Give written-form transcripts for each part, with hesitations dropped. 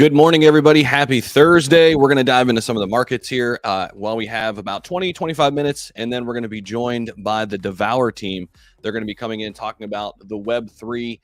Good morning, everybody. Happy Thursday. We're going to dive into some of the markets here while we have about 20-25 minutes, and then we're going to be joined by the DeVour team. They're going to be coming in talking about the Web3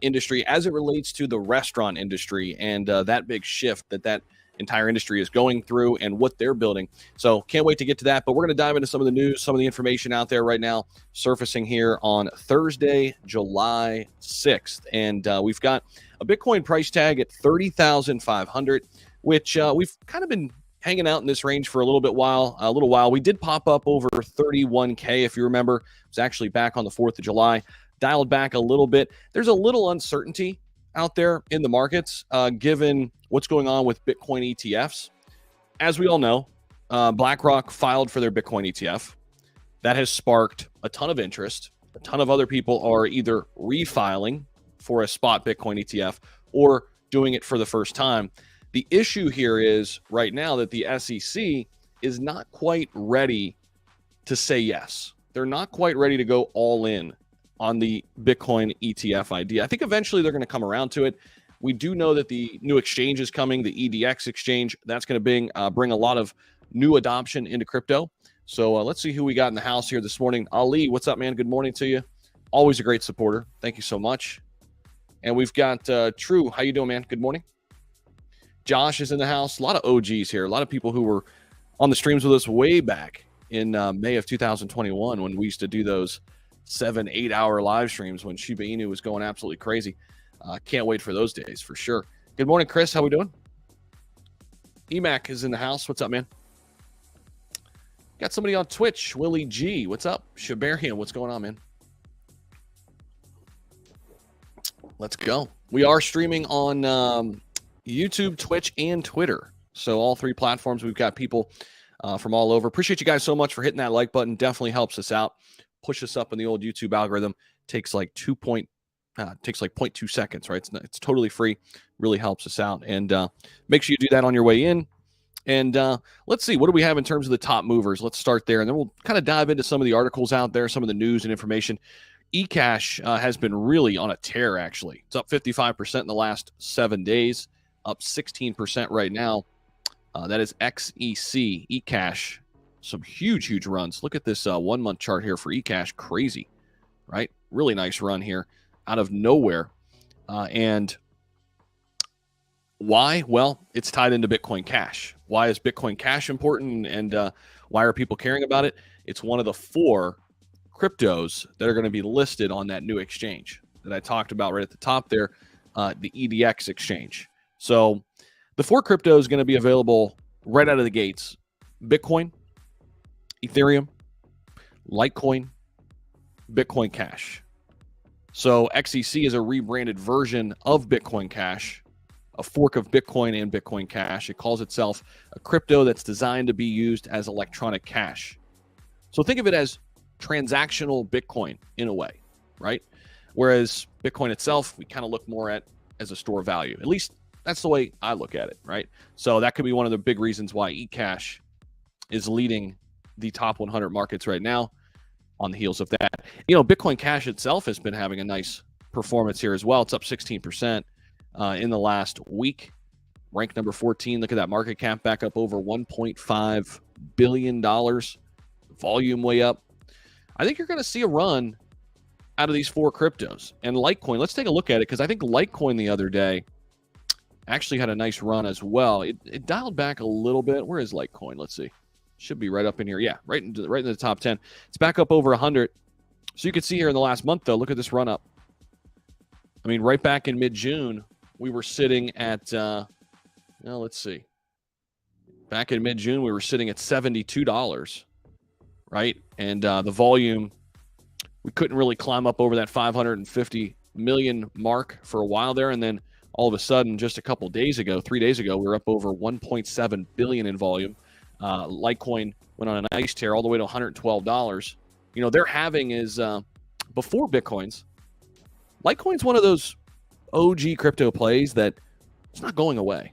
industry as it relates to the restaurant industry and that big shift that entire industry is going through and what they're building. So can't wait to get to that, but we're going to dive into some of the news, some of the information out there right now surfacing here on Thursday, July 6th. And we've got a Bitcoin price tag at 30,500, which we've kind of been hanging out in this range for a little while. We did pop up over 31K, if you remember. It was actually back on the 4th of July, dialed back a little bit. There's a little uncertainty out there in the markets, given what's going on with Bitcoin ETFs. As we all know, BlackRock filed for their Bitcoin ETF. That has sparked a ton of interest. A ton of other people are either refiling for a spot Bitcoin ETF or doing it for the first time. The issue here is right now that the SEC is not quite ready to say yes. They're not quite ready to go all in on the Bitcoin ETF idea. I think eventually they're going to come around to it. We do know that the new exchange is coming, the EDX exchange. That's going to bring a lot of new adoption into crypto. So let's see who we got in the house here this morning. Ali, what's up, man? Good morning to you. Always a great supporter. Thank you so much. And we've got True. How you doing, man? Good morning. Josh is in the house. A lot of OGs here. A lot of people who were on the streams with us way back in May of 2021 when we used to do those 7-8 hour live streams when Shiba Inu was going absolutely crazy. Can't wait for those days for sure. Good morning, Chris. How we doing? EMAC is in the house. What's up, man? Got somebody on Twitch. Willie G. What's up? Shabarian. What's going on, man? Let's go. We are streaming on YouTube, Twitch, and Twitter. So all three platforms. We've got people from all over. Appreciate you guys so much for hitting that like button. Definitely helps us out. Push us up in the old YouTube algorithm. Takes like 0.2 seconds, right? It's totally free. Really helps us out. And make sure you do that on your way in. And let's see, what do we have in terms of the top movers? Let's start there, and then we'll kind of dive into some of the articles out there, some of the news and information. eCash has been really on a tear, actually. It's up 55% in the last 7 days, up 16% right now. That is XEC, eCash. Some huge runs. Look at this 1 month chart here for eCash. Crazy, right? Really nice run here out of nowhere. And why? Well, it's tied into Bitcoin Cash. Why is Bitcoin Cash important, and why are people caring about it? It's one of the 4 cryptos that are going to be listed on that new exchange that I talked about right at the top there, the EDX exchange. So the 4 cryptos going to be available right out of the gates: Bitcoin, Ethereum, Litecoin, Bitcoin Cash. So XEC is a rebranded version of Bitcoin Cash, a fork of Bitcoin and Bitcoin Cash. It calls itself a crypto that's designed to be used as electronic cash. So think of it as transactional Bitcoin in a way, right? Whereas Bitcoin itself, we kind of look more at as a store of value. At least that's the way I look at it, right? So that could be one of the big reasons why eCash is leading the top 100 markets right now on the heels of that. You know, Bitcoin Cash itself has been having a nice performance here as well. It's up 16% in the last week. Ranked number 14. Look at that market cap back up over $1.5 billion. Volume way up. I think you're going to see a run out of these 4 cryptos. And Litecoin, let's take a look at it, because I think Litecoin the other day actually had a nice run as well. It dialed back a little bit. Where is Litecoin? Let's see. Should be right up in here. Yeah, right in the top 10. It's back up over 100. So you can see here in the last month, though, look at this run up. I mean, right back in mid-June, we were sitting at, let's see. Back in mid-June, we were sitting at $72, right? And the volume, we couldn't really climb up over that 550 million mark for a while there. And then all of a sudden, just a couple days ago, 3 days ago, we were up over 1.7 billion in volume. Litecoin went on a nice tear all the way to $112. You know, their halving is before Bitcoin's. Litecoin's one of those OG crypto plays that it's not going away,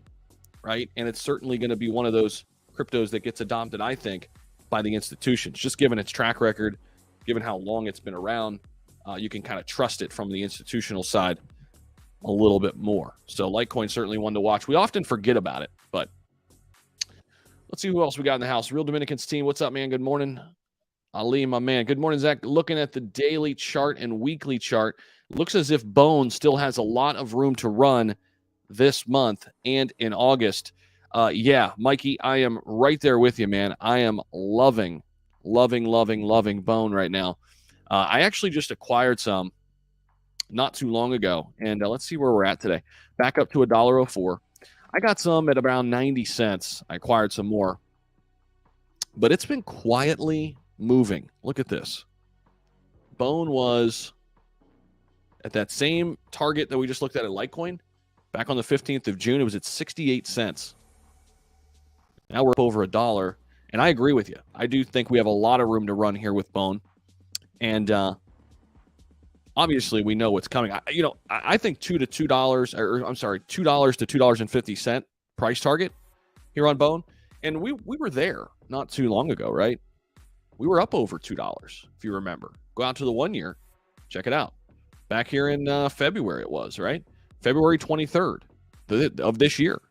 right? And it's certainly going to be one of those cryptos that gets adopted, I think, by the institutions. Just given its track record, given how long it's been around, you can kind of trust it from the institutional side. a little bit more. So Litecoin certainly one to watch. We often forget about it, but let's see who else we got in the house. Real Dominicans team, what's up, man? Good morning. Ali, my man. Good morning, Zach. Looking at the daily chart and weekly chart, looks as if Bone still has a lot of room to run this month and in August. Yeah, Mikey, I am right there with you, man. I am loving Bone right now. I actually just acquired some not too long ago, and let's see where we're at today. Back up to $1.04. I got some at around 90 cents. I acquired some more, but it's been quietly moving. Look at this. Bone was at that same target that we just looked at Litecoin back on the 15th of June. It was at 68 cents. Now we're up over $1, and I agree with you. I do think we have a lot of room to run here with Bone, and obviously we know what's coming. I think $2 to $2.50 price target here on Bone, and we were there not too long ago, right? We were up over $2, if you remember. Go out to the 1 year, check it out. Back here in February, it was, right? February 23rd of this year.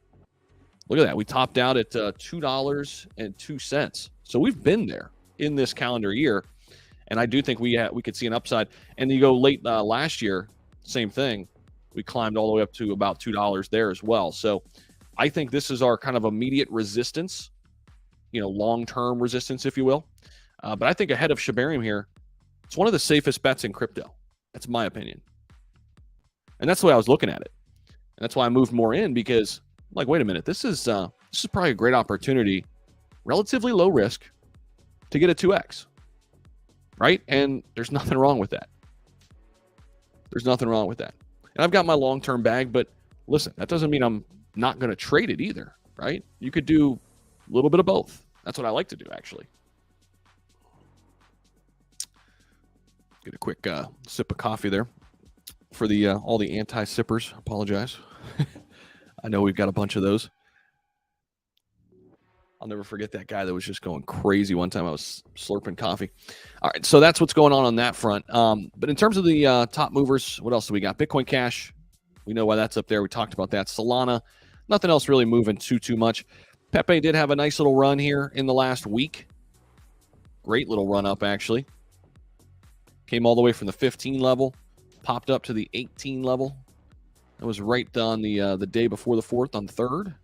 Look at that. We topped out at $2.02. So we've been there in this calendar year, and I do think we could see an upside. And you go late last year, same thing. We climbed all the way up to about $2 there as well. So I think this is our kind of immediate resistance, long-term resistance, if you will. But I think ahead of Shibarium here, it's one of the safest bets in crypto. That's my opinion. And that's the way I was looking at it. And that's why I moved more in, because I'm like, wait a minute, this is probably a great opportunity, relatively low risk, to get a 2x. Right? And there's nothing wrong with that. There's nothing wrong with that. And I've got my long-term bag, but listen, that doesn't mean I'm not going to trade it either, right? You could do a little bit of both. That's what I like to do, actually. Get a quick sip of coffee there for the all the anti-sippers. Apologize. I know we've got a bunch of those. I'll never forget that guy that was just going crazy one time. I was slurping coffee. All right, so that's what's going on that front. But in terms of the top movers, what else do we got? Bitcoin Cash. We know why that's up there. We talked about that. Solana. Nothing else really moving too much. Pepe did have a nice little run here in the last week. Great little run up, actually. Came all the way from the 15 level, popped up to the 18 level. That was right on the day before the 4th, on the 3rd.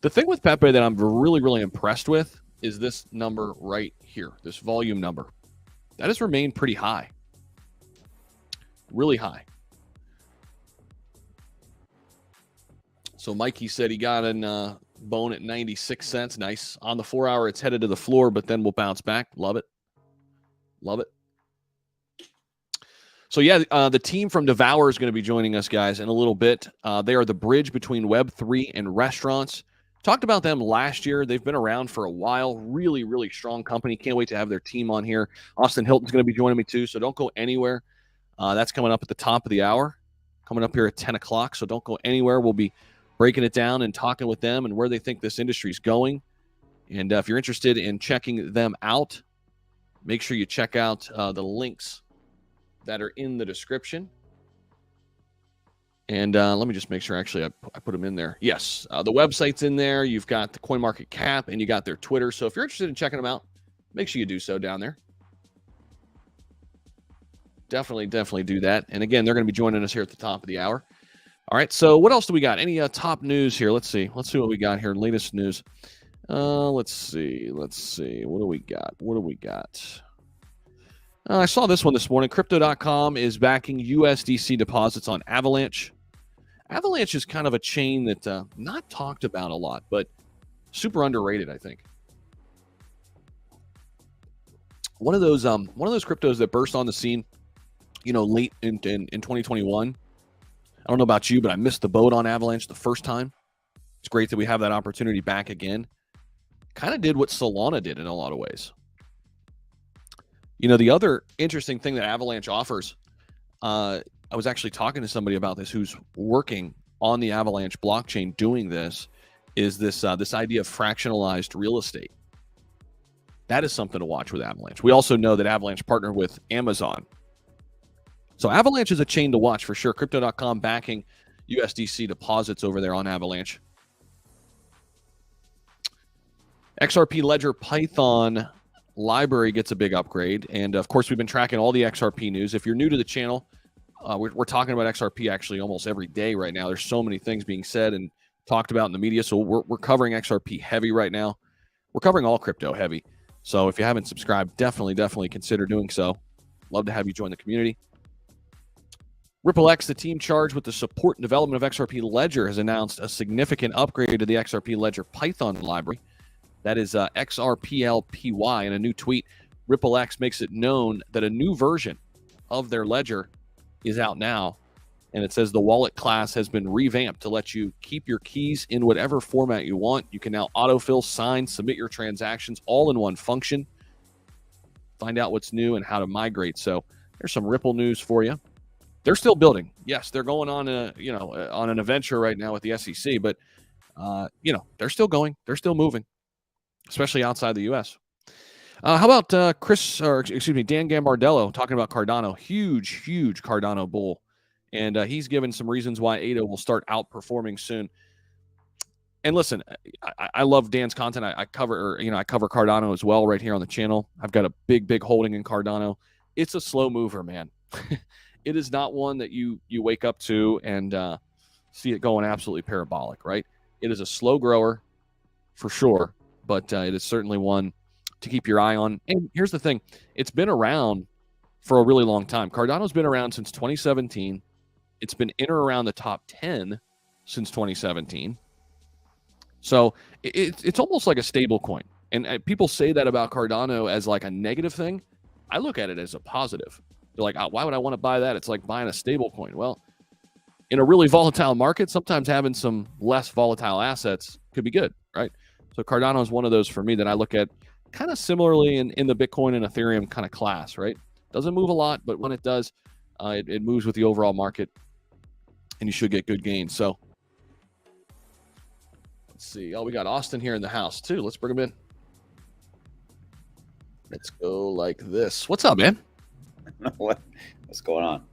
The thing with Pepe that I'm really impressed with is this number right here, this volume number. That has remained pretty high. Really high. So Mikey said he got in Bone at 96 cents. Nice. On the 4 hour, it's headed to the floor, but then we'll bounce back. Love it. Love it. So yeah, the team from DeVour is going to be joining us, guys, in a little bit. They are the bridge between Web3 and restaurants. Talked about them last year. They've been around for a while. Really strong company. Can't wait to have their team on here. Austin Hilton's going to be joining me too, so don't go anywhere. That's coming up at the top of the hour, coming up here at 10 o'clock, so don't go anywhere. We'll be breaking it down and talking with them and where they think this industry is going. And if you're interested in checking them out, make sure you check out the links that are in the description. And let me just make sure, actually, I put them in there. Yes, the website's in there. You've got the CoinMarketCap, and you got their Twitter. So if you're interested in checking them out, make sure you do so down there. Definitely do that. And again, they're going to be joining us here at the top of the hour. All right, so what else do we got? Any top news here? Let's see what we got here. Latest news. Let's see. What do we got? I saw this one this morning. Crypto.com is backing USDC deposits on Avalanche. Avalanche is kind of a chain that not talked about a lot, but super underrated, I think. One of those cryptos that burst on the scene, late in 2021. I don't know about you, but I missed the boat on Avalanche the first time. It's great that we have that opportunity back again. Kind of did what Solana did in a lot of ways. The other interesting thing that Avalanche offers, I was actually talking to somebody about this who's working on the Avalanche blockchain doing this, is this idea of fractionalized real estate. That is something to watch with Avalanche. We also know that Avalanche partnered with Amazon So Avalanche is a chain to watch for sure. Crypto.com backing USDC deposits over there on Avalanche. XRP Ledger Python library gets a big upgrade. And of course, we've been tracking all the XRP news. If you're new to the channel, we're talking about XRP actually almost every day right now. There's so many things being said and talked about in the media. So we're covering XRP heavy right now. We're covering all crypto heavy. So if you haven't subscribed, definitely consider doing so. Love to have you join the community. RippleX, the team charged with the support and development of XRP Ledger, has announced a significant upgrade to the XRP Ledger Python library. That is XRPLPY. In a new tweet, RippleX makes it known that a new version of their ledger is out now. And it says the wallet class has been revamped to let you keep your keys in whatever format you want. You can now autofill, sign, submit your transactions all in one function. Find out what's new and how to migrate. So there's some Ripple news for you. They're still building. Yes, they're going on on an adventure right now with the SEC, but they're still going. They're still moving, especially outside the U.S. How about Dan Gambardello talking about Cardano? Huge Cardano bull. And he's given some reasons why ADA will start outperforming soon. And listen, I love Dan's content. I cover Cardano as well right here on the channel. I've got a big holding in Cardano. It's a slow mover, man. It is not one that you wake up to and see it going absolutely parabolic, right? It is a slow grower for sure, but it is certainly one to keep your eye on. And here's the thing. It's been around for a really long time. Cardano's been around since 2017. It's been in or around the top 10 since 2017. So it's almost like a stable coin. And people say that about Cardano as like a negative thing. I look at it as a positive. They're like, why would I want to buy that? It's like buying a stable coin. Well, in a really volatile market, sometimes having some less volatile assets could be good, right? So Cardano is one of those for me that I look at kind of similarly in the Bitcoin and Ethereum kind of class, right? Doesn't move a lot, but when it does, it moves with the overall market, and you should get good gains. So let's see. Oh, we got Austin here in the house too. Let's bring him in. Let's go like this. What's up, man? What's going on?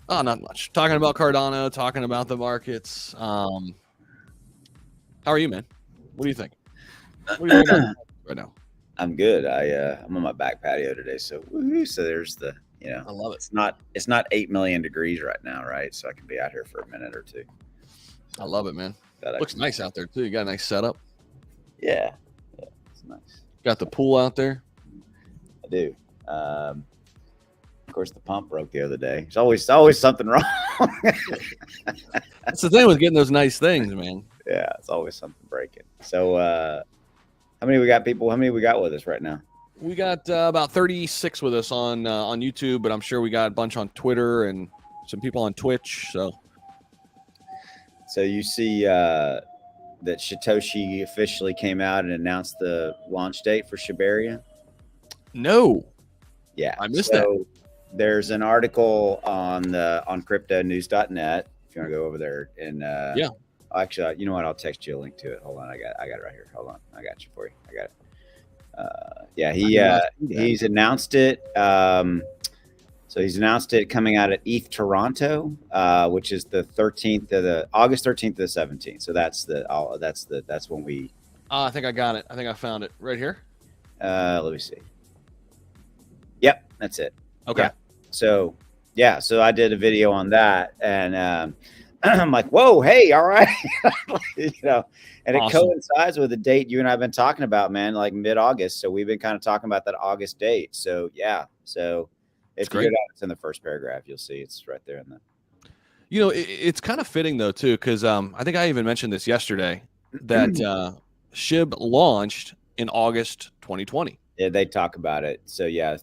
Oh, not much. Talking about Cardano, talking about the markets. How are you, man? What do you think? What are you doing right now? I'm good. I'm on my back patio today, so there's the I love it. It's not 8 million degrees right now, right? So I can be out here for a minute or two. I love it, man. Looks nice out there too. You got a nice setup. Yeah, it's nice. Got the pool out there. I do. Of course, the pump broke the other day. There's always something wrong. That's the thing with getting those nice things, man. Yeah, it's always something breaking. So, how many we got with us right now? We got about 36 with us on YouTube, but I'm sure we got a bunch on Twitter and some people on Twitch. So you see that Satoshi officially came out and announced the launch date for Shiberia? No. Yeah, I missed that. There's an article on cryptonews.net if you want to go over there and yeah. Actually, you know what? I'll text you a link to it. Hold on, I got it right here. Hold on, I got you for you. I got it. He's announced it. So he's announced it coming out at ETH Toronto, which is the 13th of the August 13th to the 17th. So that's when we. I think I got it. I think I found it right here. Let me see. Yep, that's it. Okay. Yeah. So I did a video on that, and I'm like, whoa, hey, all right, and it coincides with the date you and I have been talking about, man, like mid-August. So we've been kind of talking about that August date. So yeah, so if you go down, it's in the first paragraph, you'll see it's right there in the. It's kind of fitting though too, because I think I even mentioned this yesterday that SHIB launched in August 2020. Yeah, they talk about it. So yeah,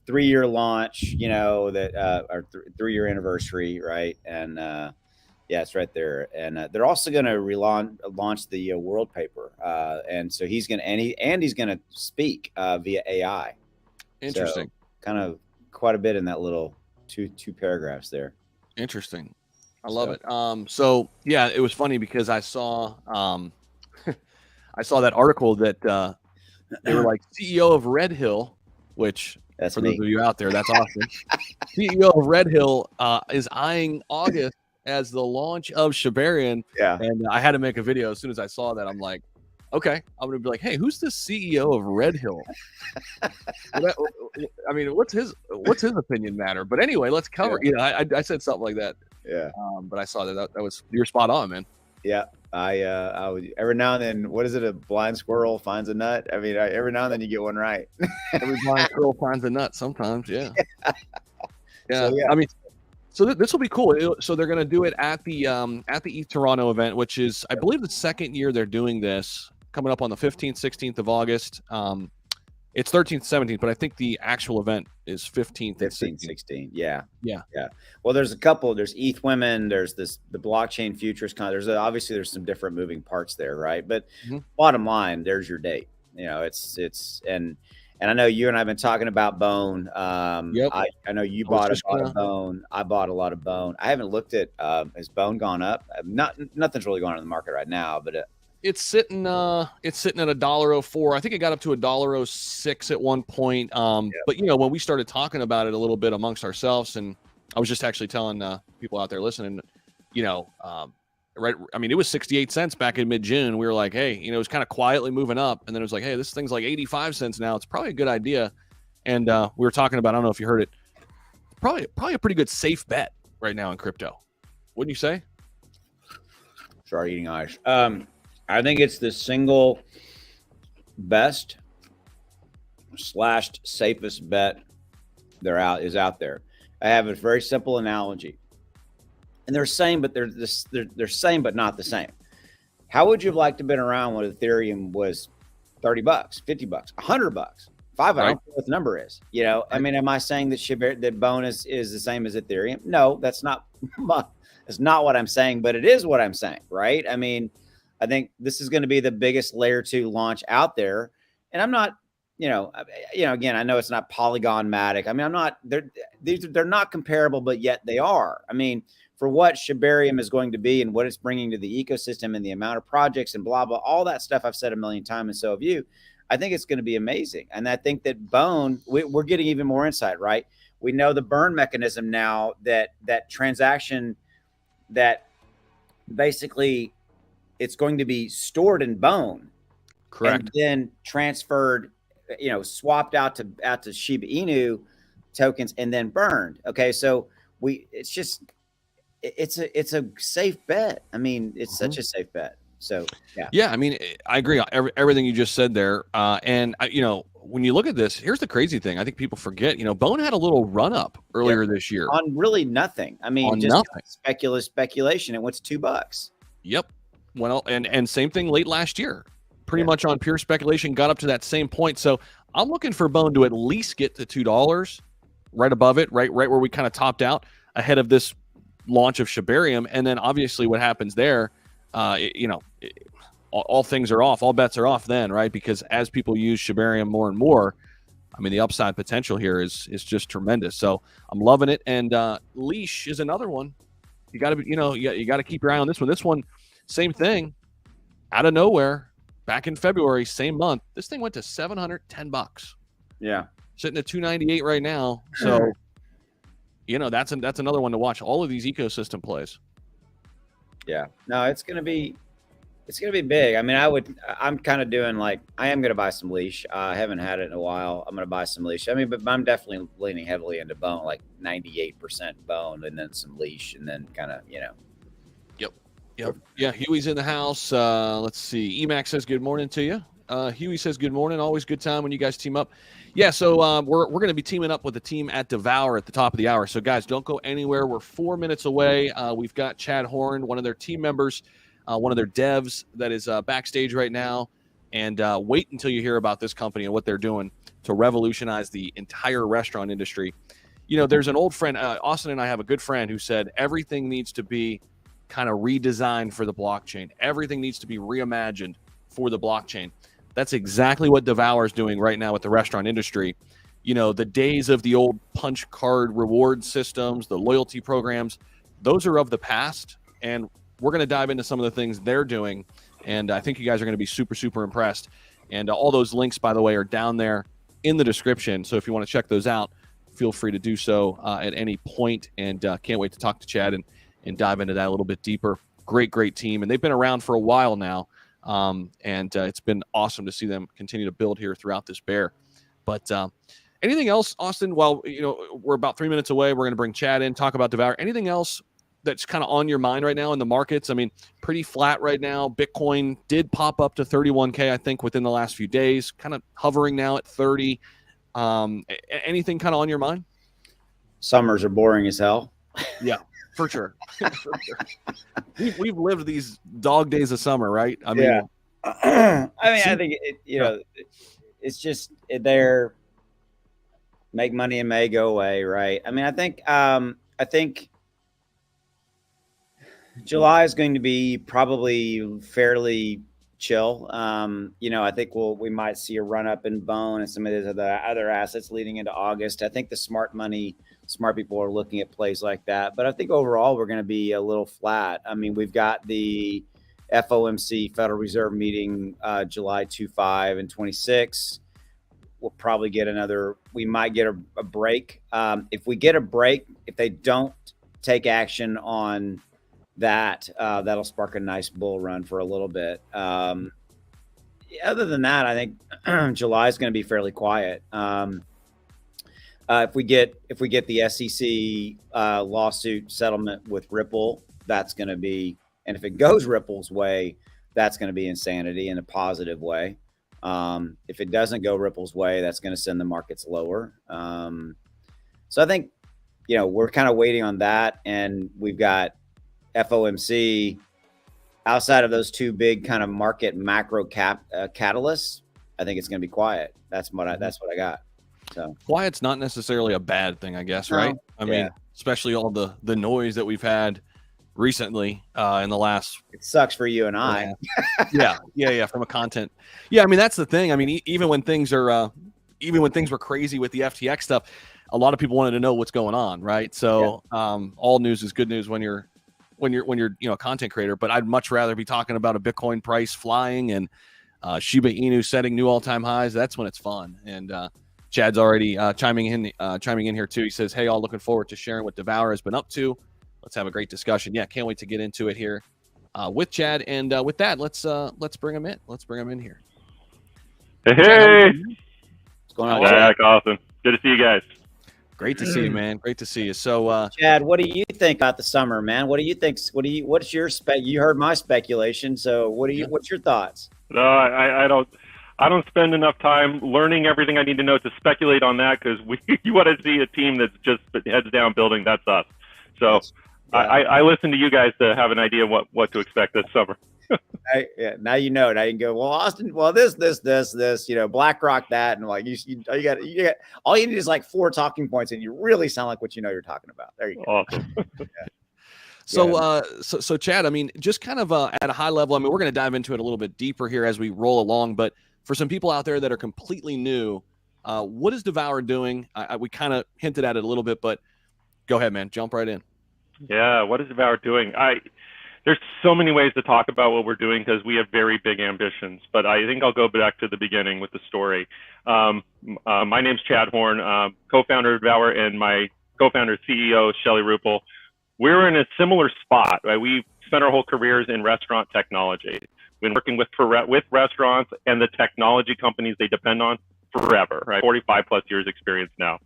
3-year launch, our 3-year anniversary, right? And yeah, it's right there. And they're also going to launch the world paper, and so he's going to speak via AI. Interesting. So, kind of quite a bit in that little two paragraphs there. Interesting. I love it. So yeah, it was funny because I saw I saw that article that they were like CEO of Red Hill which That's for me. those of you out there, that's awesome. CEO of Red Hill is eyeing August as the launch of Shibarian. Yeah. And I had to make a video as soon as I saw that. I'm like, okay, I'm gonna be like, hey, who's the CEO of Red Hill? I mean, what's his opinion matter? But anyway, let's cover. Yeah. You know, I said something like that. Yeah. But I saw that was, you're spot on, man. Yeah. I would, every now and then, what is it? A blind squirrel finds a nut. I mean, every now and then you get one right. Every blind squirrel finds a nut sometimes. Yeah. Yeah. So, yeah. I mean, so this will be cool. So they're going to do it at the ETH Toronto event, which is, I believe, the second year they're doing this, coming up on the 15th, 16th of August. It's 13th, 17th, but I think the actual event is 15th, 15th, 16th. Yeah. Yeah. Yeah. Well, there's a couple. There's ETH Women. There's the blockchain futures. There's obviously there's some different moving parts there, right? But bottom line, there's your date. You know, it's and I know you and I have been talking about Bone. Yep. I know you bought a lot of Bone. I bought a lot of Bone. I haven't looked at has Bone gone up? Nothing's really going on in the market right now, but it's sitting at $1.04. I think it got up to $1.06 at one point. But you know, when we started talking about it a little bit amongst ourselves, and I was just actually telling people out there listening, you know, right. I mean, it was 68 cents back in mid-June. We were like, hey, you know, it was kind of quietly moving up, and then it was like, hey, this thing's like 85 cents now. It's probably a good idea. And we were talking about, I don't know if you heard it, probably a pretty good safe bet right now in crypto. Wouldn't you say? Start eating ice. I think it's the single best / safest bet is out there. I have a very simple analogy, and they're same, but they're same, but not the same. How would you have liked to have been around when Ethereum was $30, $50, $100, $5? I don't know what the number is. You know, I mean, am I saying that Bone is the same as Ethereum? No, that's not what I'm saying, but it is what I'm saying, right? I mean, I think this is going to be the biggest layer 2 launch out there. And I'm not, again, I know it's not Polygon Matic. I mean, they're not comparable, but yet they are. I mean, for what Shibarium is going to be and what it's bringing to the ecosystem and the amount of projects and blah, blah, all that stuff I've said a million times, and so have you. I think it's going to be amazing. And I think that Bone, we're getting even more insight, right? We know the burn mechanism now, that transaction that basically it's going to be stored in Bone, correct, and then transferred, swapped out to Shiba Inu tokens and then burned. Okay, so it's a safe bet. I mean, it's such a safe bet. So yeah, I mean, I agree on everything you just said there. And when you look at this, here's the crazy thing. I think people forget. Bone had a little run up earlier this year on really nothing. I mean, just nothing. Speculation. It went to $2. Yep. Well, and same thing late last year, pretty much on pure speculation, got up to that same point. So I'm looking for Bone to at least get to $2, right above it, right where we kind of topped out ahead of this launch of Shibarium. And then obviously what happens there, all things are off, all bets are off then, right? Because as people use Shibarium more and more, I mean, the upside potential here is just tremendous. So I'm loving it. And Leash is another one. You got to, you got to keep your eye on this one. This one, same thing, out of nowhere, back in February, same month, this thing went to $710. Yeah, sitting at 298 right now. So, that's another one to watch. All of these ecosystem plays. Yeah, no, it's gonna be big. I mean, I'm kind of doing like, I am gonna buy some Leash. I haven't had it in a while. I'm gonna buy some Leash. I mean, but I'm definitely leaning heavily into Bone, like 98% Bone, and then some Leash, and then kind of, Yep. Yeah, Huey's in the house. Let's see. Emac says good morning to you. Huey says good morning. Always good time when you guys team up. Yeah, so we're going to be teaming up with the team at DeVour at the top of the hour. So, guys, don't go anywhere. We're 4 minutes away. We've got Chad Horn, one of their team members, one of their devs that is backstage right now. And wait until you hear about this company and what they're doing to revolutionize the entire restaurant industry. There's an old friend, Austin and I have a good friend who said everything needs to be kind of redesigned for the blockchain. Everything needs to be reimagined for the blockchain. That's exactly what DeVour is doing right now with the restaurant industry. The days of the old punch card reward systems, the loyalty programs, those are of the past. And we're going to dive into some of the things they're doing. And I think you guys are going to be super, super impressed. And all those links, by the way, are down there in the description. So if you want to check those out, feel free to do so at any point. And can't wait to talk to Chad and dive into that a little bit deeper. Great team. And they've been around for a while now. And it's been awesome to see them continue to build here throughout this bear. But anything else, Austin? Well, we're about 3 minutes away. We're going to bring Chad in, talk about DeVour. Anything else that's kind of on your mind right now in the markets? I mean, pretty flat right now. Bitcoin did pop up to 31K, I think, within the last few days, kind of hovering now at 30. Anything kind of on your mind? Summers are boring as hell. Yeah, for sure. For sure. We've lived these dog days of summer, right? I mean, I think it's just there. Make money in May, go away, right? I mean, I think July is going to be probably fairly chill. I think we might see a run up in Bone and some of these other assets leading into August. I think the smart people are looking at plays like that. But I think overall we're going to be a little flat. I mean, we've got the FOMC Federal Reserve meeting July 25 and 26. We'll probably get we might get a break. If we get a break, if they don't take action on that, that'll spark a nice bull run for a little bit. Other than that, I think July is going to be fairly quiet. If we get the SEC lawsuit settlement with Ripple, that's going to be, and if it goes Ripple's way, that's going to be insanity in a positive way. If it doesn't go Ripple's way, that's going to send the markets lower. So I think, we're kind of waiting on that, and we've got FOMC. Outside of those two big kind of market macro catalysts, I think it's going to be quiet. That's what I got. So quiet's not necessarily a bad thing, I guess, right? I mean, especially all the noise that we've had recently in the last. It sucks for you and I. Yeah. From a content. Yeah, I mean, that's the thing. I mean, even when things were crazy with the FTX stuff, a lot of people wanted to know what's going on, right? So all news is good news when you're a content creator. But I'd much rather be talking about a Bitcoin price flying and Shiba Inu setting new all-time highs. That's when it's fun. And Chad's already chiming in here too. He says, "Hey, all, looking forward to sharing what DeVour has been up to. Let's have a great discussion." Yeah, can't wait to get into it here with Chad. And with that, let's bring him in. Let's bring him in here. Hey, What's going on, Jack? Awesome. Good to see you guys. Great to see you, man. Great to see you. So, Chad, what do you think about the summer, man? What do you think? What's your you heard my speculation. So what's your thoughts? No, I don't spend enough time learning everything I need to know to speculate on that, because you want to see a team that's just heads down building. That's us. So I listen to you guys to have an idea what to expect this summer. Now you know. Now you can go, well, Austin, well, this, BlackRock that, and like you got all you need is like 4 talking points, and you really sound like what you're talking about. There you go. Awesome. So Chad, I mean, just kind of at a high level, I mean, we're going to dive into it a little bit deeper here as we roll along, but for some people out there that are completely new, what is DeVour doing? We kind of hinted at it a little bit, but go ahead, man. Jump right in. Yeah, what is DeVour doing? There's so many ways to talk about what we're doing because we have very big ambitions, but I think I'll go back to the beginning with the story. My name's Chad Horn, co-founder of DeVour, and my co-founder CEO, Shelly Ruppel. We're in a similar spot, right? We spent our whole careers in restaurant technology. We've been working with restaurants and the technology companies they depend on forever, right? 45 plus years experience now.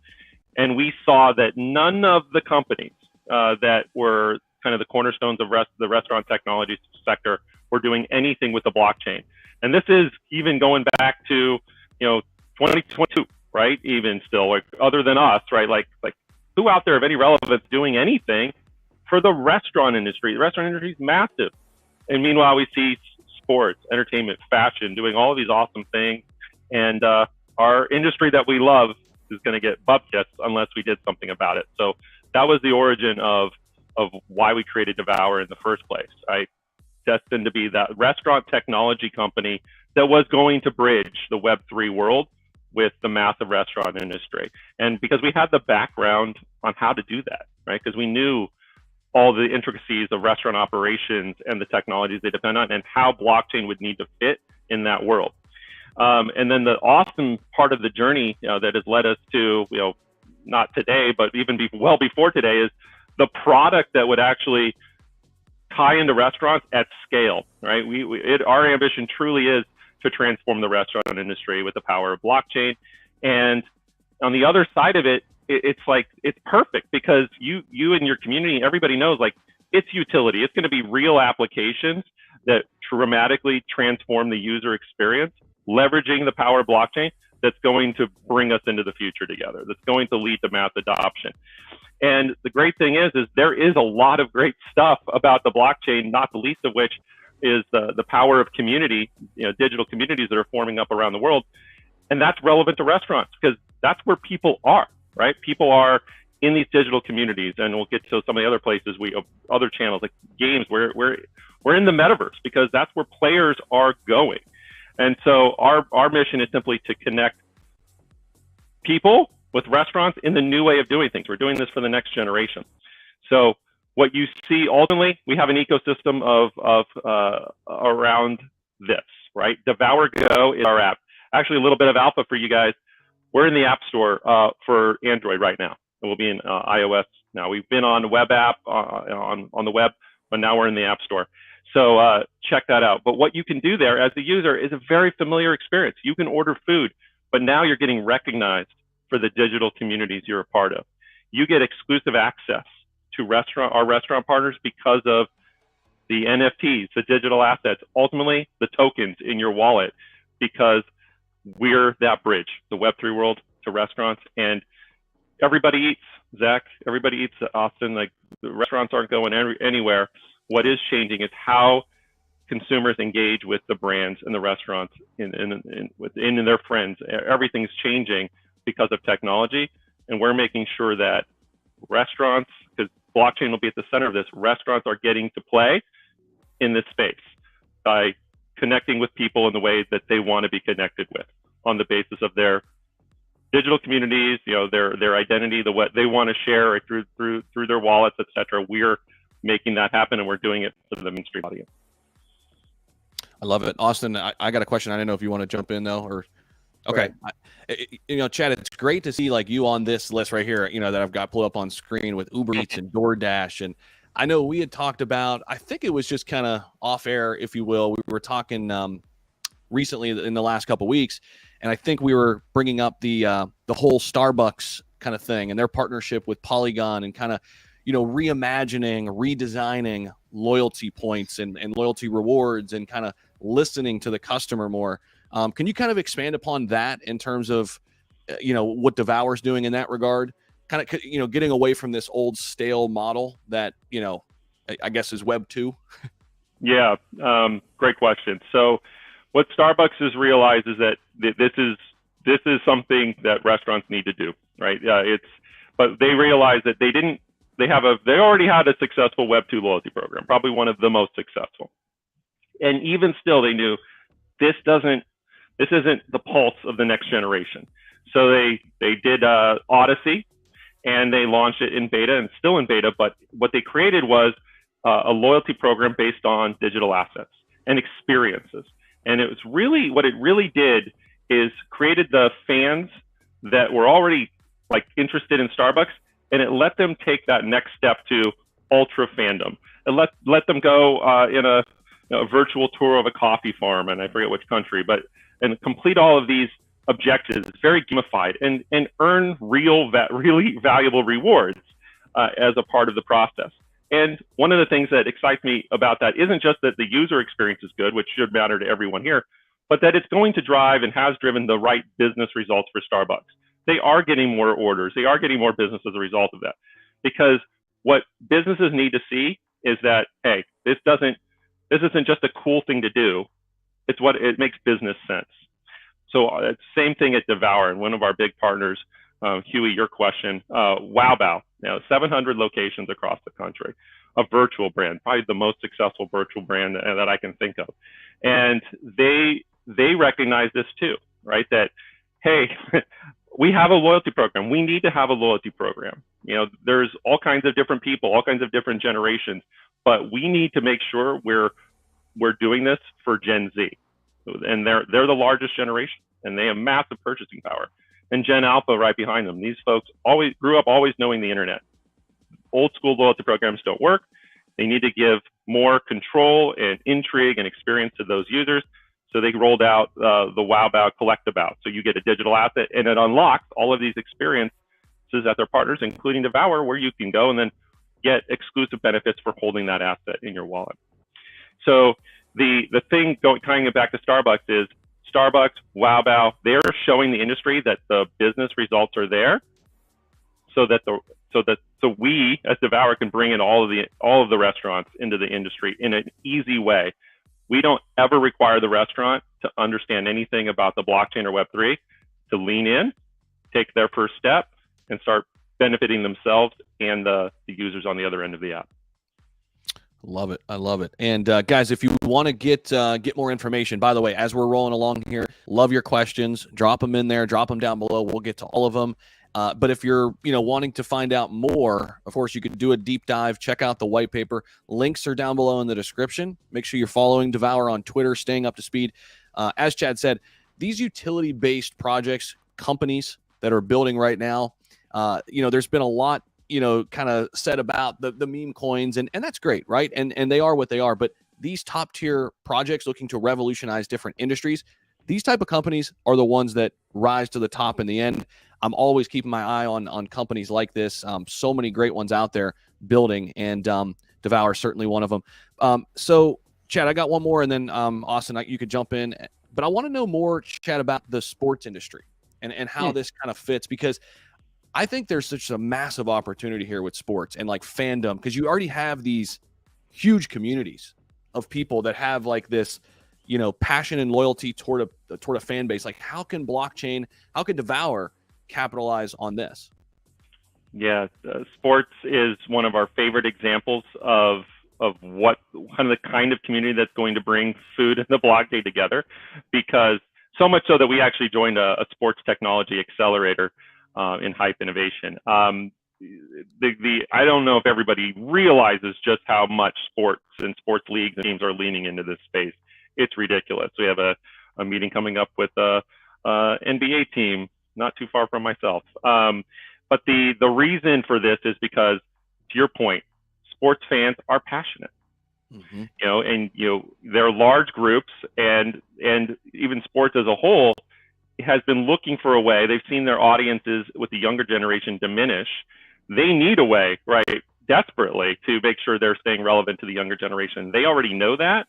And we saw that none of the companies that were kind of the cornerstones of the restaurant technology sector were doing anything with the blockchain. And this is even going back to, 2022, right? Even still, like, other than us, right? Like who out there of any relevance doing anything for the restaurant industry? The restaurant industry is massive. And meanwhile, we see sports, entertainment, fashion, doing all of these awesome things. And our industry that we love is going to get butt kissed unless we did something about it. So that was the origin of why we created DeVour in the first place. I destined to be that restaurant technology company that was going to bridge the Web3 world with the massive restaurant industry. And because we had the background on how to do that, right? Because we knew all the intricacies of restaurant operations and the technologies they depend on and how blockchain would need to fit in that world. And then the awesome part of the journey that has led us to, not today, but even well before today, is the product that would actually tie into restaurants at scale, right? Our ambition truly is to transform the restaurant industry with the power of blockchain. And on the other side of it, it's perfect because you and your community, everybody knows its utility. It's going to be real applications that dramatically transform the user experience, leveraging the power of blockchain. That's going to bring us into the future together. That's going to lead to mass adoption. And the great thing is there is a lot of great stuff about the blockchain, not the least of which is the power of community, digital communities that are forming up around the world. And that's relevant to restaurants because that's where people are, right? People are in these digital communities, and we'll get to some of the other places, other channels like games, we're in the metaverse because that's where players are going. And so our mission is simply to connect people with restaurants in the new way of doing things. We're doing this for the next generation. So what you see ultimately, we have an ecosystem of around this, right? DeVour Go is our app. Actually, a little bit of alpha for you guys. We're in the App Store for Android right now. And we'll be in iOS now. We've been on the web app on the web, but now we're in the App Store. So check that out. But what you can do there as a user is a very familiar experience. You can order food, but now you're getting recognized for the digital communities you're a part of. You get exclusive access to our restaurant partners because of the NFTs, the digital assets, ultimately the tokens in your wallet, because we're that bridge, the Web3 world to restaurants. And everybody eats, Zach, everybody eats, Austin, the restaurants aren't going anywhere. What is changing is how consumers engage with the brands and the restaurants in their friends. Everything's changing because of technology, and we're making sure that restaurants, because blockchain will be at the center of this, restaurants are getting to play in this space by connecting with people in the ways that they want to be connected with on the basis of their digital communities, their identity, what they want to share through their wallets, etc. We're making that happen, and we're doing it for the mainstream audience. I love it. Austin, I got a question. I don't know if you want to jump in though, or okay. Chad, it's great to see you on this list right here, that I've got pulled up on screen with Uber Eats and DoorDash. And I know we had talked about, I think it was just kind of off air, if you will. We were talking recently in the last couple of weeks, and I think we were bringing up the whole Starbucks kind of thing and their partnership with Polygon and kind of, reimagining, redesigning loyalty points and loyalty rewards and kind of listening to the customer more. Can you kind of expand upon that in terms of, what DeVour's doing in that regard? Kind of, getting away from this old stale model that, I guess is Web 2. Yeah, great question. So what Starbucks has realized is that this is something that restaurants need to do, right? But they realize that they already had a successful Web 2 loyalty program, probably one of the most successful. And even still, they knew this isn't the pulse of the next generation. So they did Odyssey, and they launched it in beta and still in beta. But what they created was a loyalty program based on digital assets and experiences. And it was what it really did is created the fans that were already interested in Starbucks, and it let them take that next step to ultra fandom. And let them go in a virtual tour of a coffee farm, and I forget which country, and complete all of these objectives, very gamified, and earn really valuable rewards as a part of the process. And one of the things that excites me about that isn't just that the user experience is good, which should matter to everyone here, but that it's going to drive and has driven the right business results for Starbucks. They are getting more orders. They are getting more business as a result of that. Because what businesses need to see is that, hey, this isn't just a cool thing to do. It makes business sense. So it's the same thing at DeVour, and one of our big partners, Huey, your question, WowBow, 700 locations across the country, a virtual brand, probably the most successful virtual brand that I can think of. And they recognize this too, right? That, hey, we have a loyalty program. We need to have a loyalty program. There's all kinds of different people, all kinds of different generations, but we need to make sure we're doing this for Gen Z. and they're the largest generation, and they have massive purchasing power. And Gen Alpha right behind them. These folks always grew up always knowing the internet. Old school loyalty programs don't work. They need to give more control and intrigue and experience to those users. So they rolled out the WowBow Collect About. So you get a digital asset, and it unlocks all of these experiences at their partners, including DeVour, where you can go and then get exclusive benefits for holding that asset in your wallet. So the thing tying it back to Starbucks is Starbucks, WowBow, they're showing the industry that the business results are there, so we as DeVour can bring in all of the restaurants into the industry in an easy way. We don't ever require the restaurant to understand anything about the blockchain or Web3 to lean in, take their first step, and start benefiting themselves and the users on the other end of the app. Love it. I love it. And guys, if you want to get more information, by the way, as we're rolling along here, love your questions. Drop them in there. Drop them down below. We'll get to all of them. But if you're wanting to find out more, of course, you could do a deep dive. Check out the white paper. Links are down below in the description. Make sure you're following DeVour on Twitter, staying up to speed. As Chad said, these utility-based projects, companies that are building right now, there's been a lot kind of said about the meme coins, and that's great, right? And they are what they are. But these top tier projects looking to revolutionize different industries, these type of companies are the ones that rise to the top in the end. I'm always keeping my eye on companies like this. So many great ones out there building, and DeVour is certainly one of them. So Chad, I got one more, and then Austin, you could jump in. But I want to know more, Chad, about the sports industry and how this kind of fits, because I think there's such a massive opportunity here with sports and like fandom, because you already have these huge communities of people that have like this, passion and loyalty toward a fan base. Like, how can DeVour capitalize on this? Yeah, sports is one of our favorite examples of what kind of community that's going to bring food and the blockchain together, because so much so that we actually joined a sports technology accelerator in Hype Innovation. I don't know if everybody realizes just how much sports and sports leagues and teams are leaning into this space. It's ridiculous. We have a meeting coming up with a NBA team not too far from myself. But the reason for this is because, to your point, sports fans are passionate. Mm-hmm. They're large groups, and even sports as a whole has been looking for a way. They've seen their audiences with the younger generation diminish. They need a way, right, desperately, to make sure they're staying relevant to the younger generation. They already know that,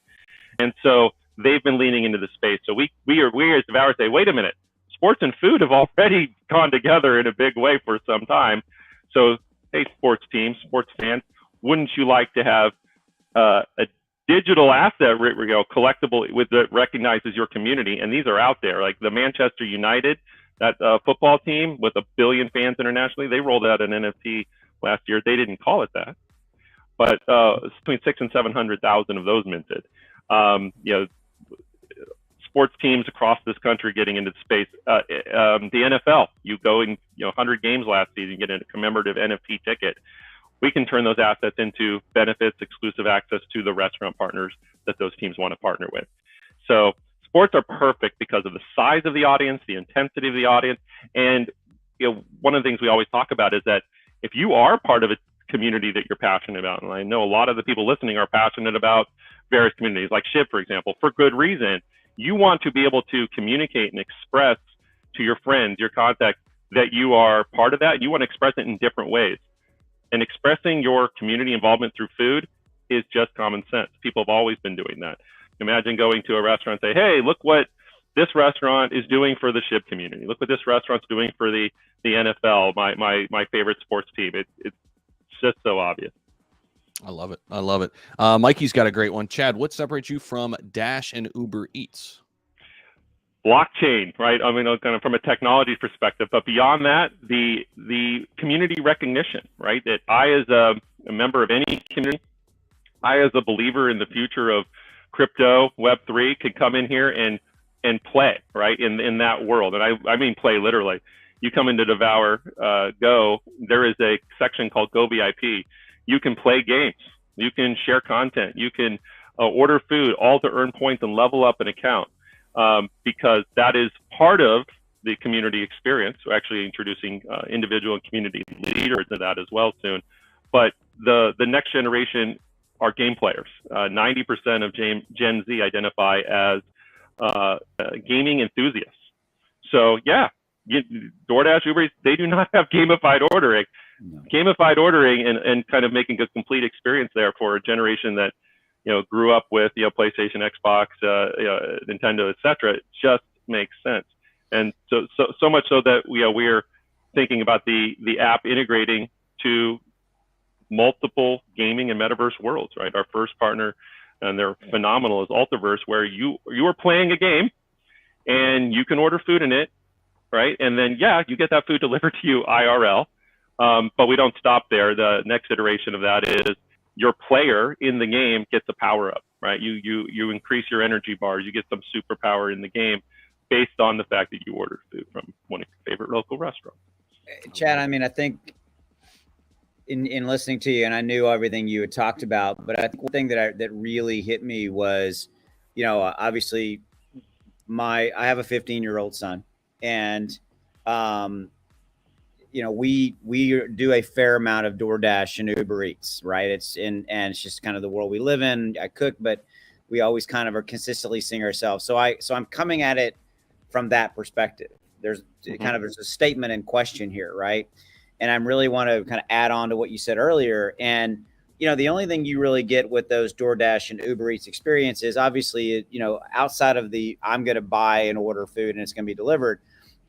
and so they've been leaning into the space. So we as DeVour say, wait a minute, sports and food have already gone together in a big way for some time. So, hey, sports teams, sports fans, wouldn't you like to have a digital asset, collectible that recognizes your community? And these are out there, like the Manchester United, that football team with 1 billion fans internationally. They rolled out an NFT last year. They didn't call it that, but it's between 600,000 and 700,000 of those minted. Sports teams across this country getting into space. The NFL, you go in 100 games last season, get a commemorative NFT ticket. We can turn those assets into benefits, exclusive access to the restaurant partners that those teams want to partner with. So sports are perfect because of the size of the audience, the intensity of the audience. And one of the things we always talk about is that if you are part of a community that you're passionate about, and I know a lot of the people listening are passionate about various communities, like SHIB, for example, for good reason, you want to be able to communicate and express to your friends, your contacts, that you are part of that. You want to express it in different ways. And expressing your community involvement through food is just common sense. People have always been doing that. Imagine going to a restaurant and say, hey, look what this restaurant is doing for the SHIB community. Look what this restaurant's doing for the NFL, my favorite sports team. It's just so obvious. I love it. I love it. Mikey's got a great one. Chad, what separates you from Dash and Uber Eats? Blockchain, right? I mean, kind of from a technology perspective, but beyond that, the community recognition, right? That I, as a member of any community, I, as a believer in the future of crypto, Web3, could come in here and play, right? In that world. And I mean play literally. You come into DeVour Go, there is a section called Go VIP. You can play games. You can share content. You can order food, all to earn points and level up an account. because that is part of the community experience. We're actually introducing individual and community leaders to that as well soon. But the next generation are game players. 90% of Gen Z identify as gaming enthusiasts. So yeah, DoorDash, Uber Eats, they do not have gamified ordering. No. Gamified ordering and kind of making a complete experience there for a generation that grew up with PlayStation, Xbox, Nintendo, etc. It just makes sense. And so much so that we're thinking about the app integrating to multiple gaming and metaverse worlds, right? Our first partner, and they're phenomenal, is Ultiverse, where you are playing a game and you can order food in it, right? And then you get that food delivered to you IRL. But we don't stop there. The next iteration of that is your player in the game gets a power up, right? You increase your energy bars, you get some superpower in the game based on the fact that you ordered food from one of your favorite local restaurants. Chad, I mean, I think in listening to you, and I knew everything you had talked about, but I think one thing that really hit me was, obviously I have a 15-year-old son, and we do a fair amount of DoorDash and Uber Eats, right? And it's just kind of the world we live in. I cook, but we always kind of are consistently seeing ourselves. So I'm coming at it from that perspective. There's there's a statement in question here, right? And I really want to kind of add on to what you said earlier. And the only thing you really get with those DoorDash and Uber Eats experiences, obviously, outside of the I'm going to buy and order food and it's going to be delivered,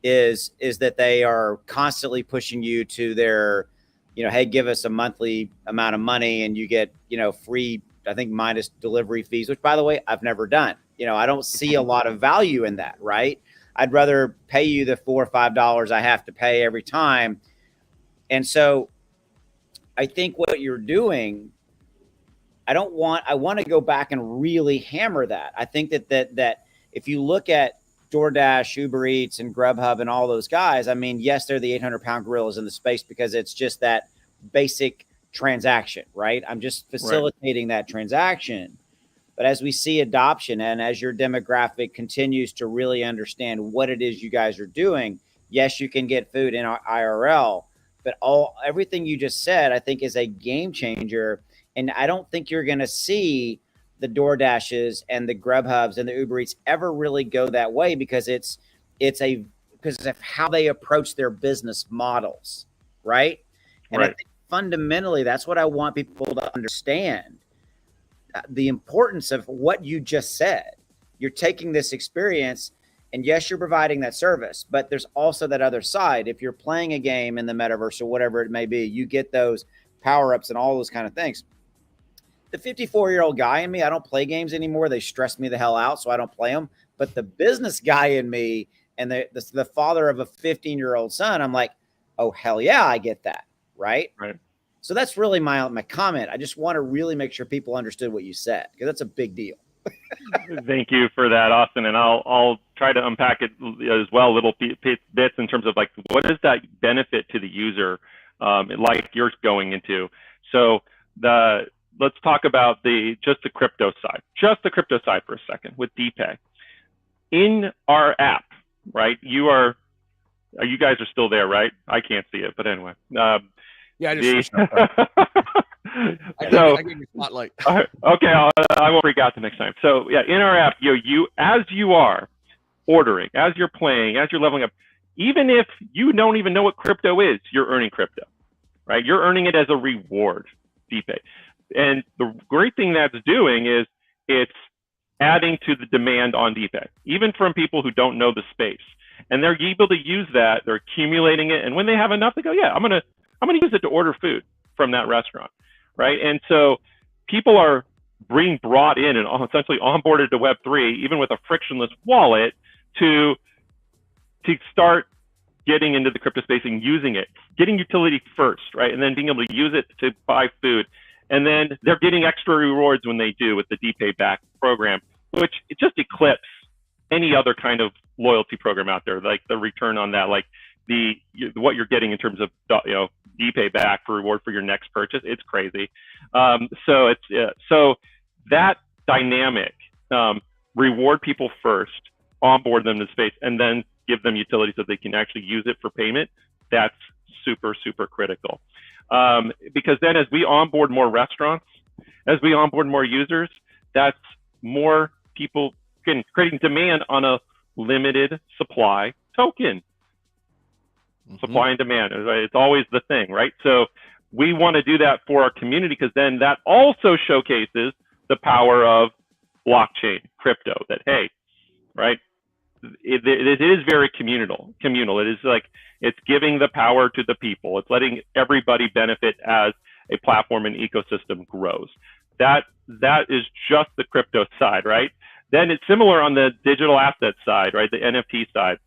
is that they are constantly pushing you to their, hey, give us a monthly amount of money and you get, free, I think minus delivery fees, which by the way, I've never done. I don't see a lot of value in that, right? I'd rather pay you the $4 or $5 I have to pay every time. And so I think what you're doing, I want to go back and really hammer that. I think that if you look at DoorDash, Uber Eats, and Grubhub and all those guys, I mean, yes, they're the 800-pound gorillas in the space because it's just that basic transaction, right? I'm just facilitating that transaction. But as we see adoption and as your demographic continues to really understand what it is you guys are doing, yes, you can get food in our IRL, but everything you just said, I think, is a game changer. And I don't think you're going to see the DoorDashes and the Grubhubs and the Uber Eats ever really go that way because because of how they approach their business models, right? And I think fundamentally, that's what I want people to understand. The importance of what you just said. You're taking this experience and yes, you're providing that service, but there's also that other side. If you're playing a game in the metaverse or whatever it may be, you get those power-ups and all those kind of things. The 54-year-old guy in me, I don't play games anymore. They stress me the hell out, so I don't play them. But the business guy in me and the father of a 15-year-old son, I'm like, oh, hell yeah, I get that, right? Right. So that's really my comment. I just want to really make sure people understood what you said because that's a big deal. Thank you for that, Austin. And I'll try to unpack it as well, little bits in terms of like, what is that benefit to the user like you're going into? So let's talk about just the crypto side for a second with DPay. In our app, right? You guys are still there, right? I can't see it, but anyway. Yeah, I just I gave you spotlight. Okay, I won't freak out the next time. So yeah, in our app, you as you are ordering, as you're playing, as you're leveling up, even if you don't even know what crypto is, you're earning crypto, right? You're earning it as a reward, DPay. And the great thing that's doing is it's adding to the demand on DPay, even from people who don't know the space. And they're able to use that. They're accumulating it. And when they have enough, they go, yeah, I'm gonna use it to order food from that restaurant, right? And so people are being brought in and essentially onboarded to Web3, even with a frictionless wallet, to start getting into the crypto space and using it, getting utility first, right? And then being able to use it to buy food. And then they're getting extra rewards when they do with the DPay back program, which it just eclipses any other kind of loyalty program out there, like the return on that, like what you're getting in terms of DPay back for reward for your next purchase. It's crazy. So that dynamic, reward people first, onboard them to space, and then give them utility so they can actually use it for payment, that's super, super critical. Because then as we onboard more restaurants, as we onboard more users, that's more people creating demand on a limited supply token. Supply and demand, it's always the thing, right? So we want to do that for our community, because then that also showcases the power of blockchain, crypto, that, hey, right, it is very communal. It is like, it's giving the power to the people. It's letting everybody benefit as a platform and ecosystem grows. That is just the crypto side, right? Then it's similar on the digital asset side, right? The NFT side.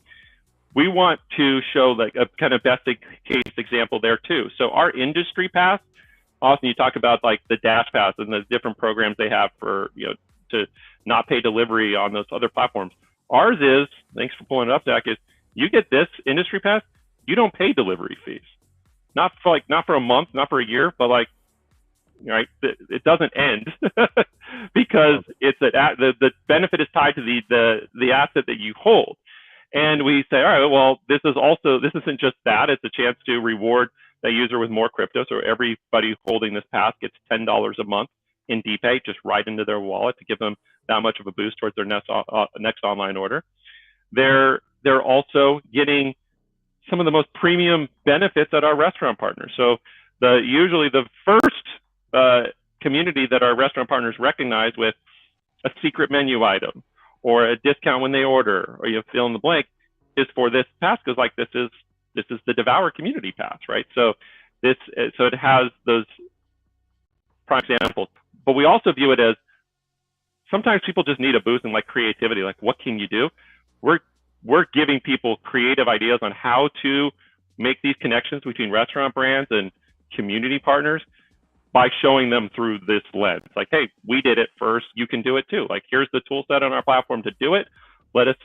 We want to show like a kind of best case example there too. So our industry pass, Austin, you talk about like the Dash Pass and the different programs they have for, to not pay delivery on those other platforms. Ours is, thanks for pulling it up, Zach, is you get this industry pass, you don't pay delivery fees. Not for a month, not for a year, but like, right, it doesn't end because it's the benefit is tied to the asset that you hold. And we say, all right, well, this isn't just that, it's a chance to reward the user with more crypto. So everybody holding this pass gets $10 a month in DPay, just right into their wallet to give them that much of a boost towards their next online order. They're also getting some of the most premium benefits at our restaurant partners. So usually the first community that our restaurant partners recognize with a secret menu item or a discount when they order, or you fill in the blank, is for this pass, because like this is the DeVour community pass, right? So it has those prime examples. But we also view it as sometimes people just need a boost in like creativity, like what can you do? We're giving people creative ideas on how to make these connections between restaurant brands and community partners by showing them through this lens. Like, hey, we did it first, you can do it too. Like, here's the tool set on our platform to do it. Let us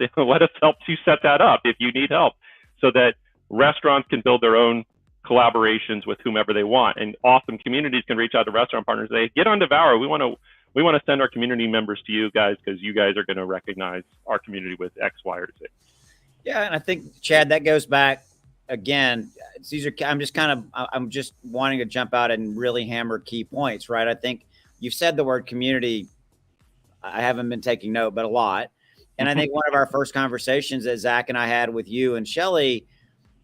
help you set that up if you need help, so that restaurants can build their own collaborations with whomever they want, and awesome communities can reach out to restaurant partners and say, get on DeVour. We want to send our community members to you guys because you guys are going to recognize our community with X, Y, or Z. Yeah, and I think, Chad, that goes back again. I'm just wanting to jump out and really hammer key points, right? I think you've said the word community. I haven't been taking note, but a lot. And I think one of our first conversations that Zach and I had with you and Shelly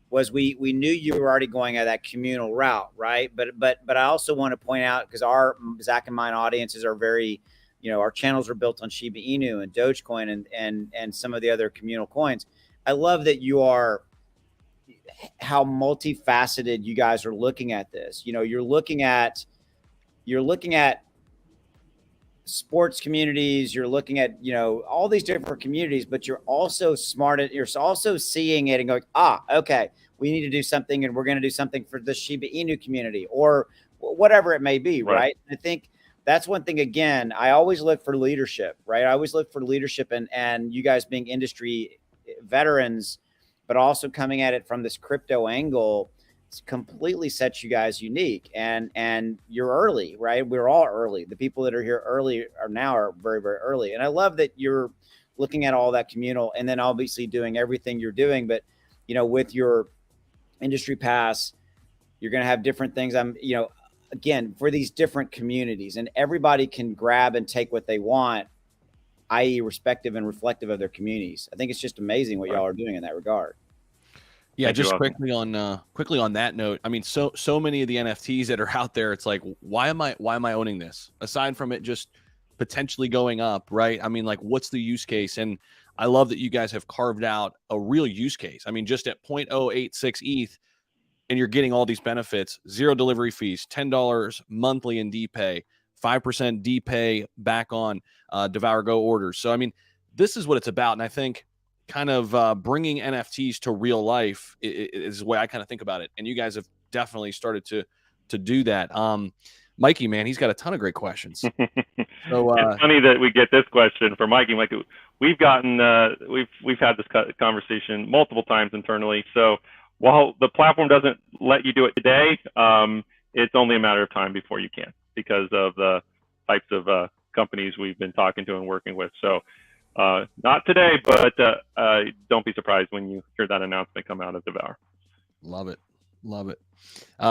was we knew you were already going at that communal route, right? But I also want to point out, because our Zach and mine audiences are very, our channels are built on Shiba Inu and Dogecoin and some of the other communal coins. I love that you are, how multifaceted you guys are looking at this. You're looking at sports communities, you're looking at, all these different communities, but you're also you're also seeing it and going, okay, we need to do something, and we're going to do something for the Shiba Inu community or whatever it may be. Right. I think that's one thing. Again, I always look for leadership, right? I always look for leadership, and you guys being industry veterans, but also coming at it from this crypto angle, completely sets you guys unique, and you're early, right? We're all early. The people that are here early are very, very early. And I love that you're looking at all that communal, and then obviously doing everything you're doing. But, with your industry pass, you're going to have different things. Again, for these different communities, and everybody can grab and take what they want, i.e. respective and reflective of their communities. I think it's just amazing what y'all are doing in that regard. Yeah, just quickly on that note, I mean, so many of the NFTs that are out there, it's like, why am I owning this? Aside from it just potentially going up, right? I mean, like, what's the use case? And I love that you guys have carved out a real use case. I mean, just at 0.086 ETH, and you're getting all these benefits: 0 delivery fees, $10 monthly in DPay, 5% DPay back on DeVour Go orders. So, I mean, this is what it's about. And I think kind of bringing NFTs to real life is the way I kind of think about it. And you guys have definitely started to do that. Mikey, man, he's got a ton of great questions. So it's funny that we get this question from Mikey. Like, we've had this conversation multiple times internally. So while the platform doesn't let you do it today, it's only a matter of time before you can, because of the types of companies we've been talking to and working with. So Not today, but don't be surprised when you hear that announcement come out of DeVour. Love it.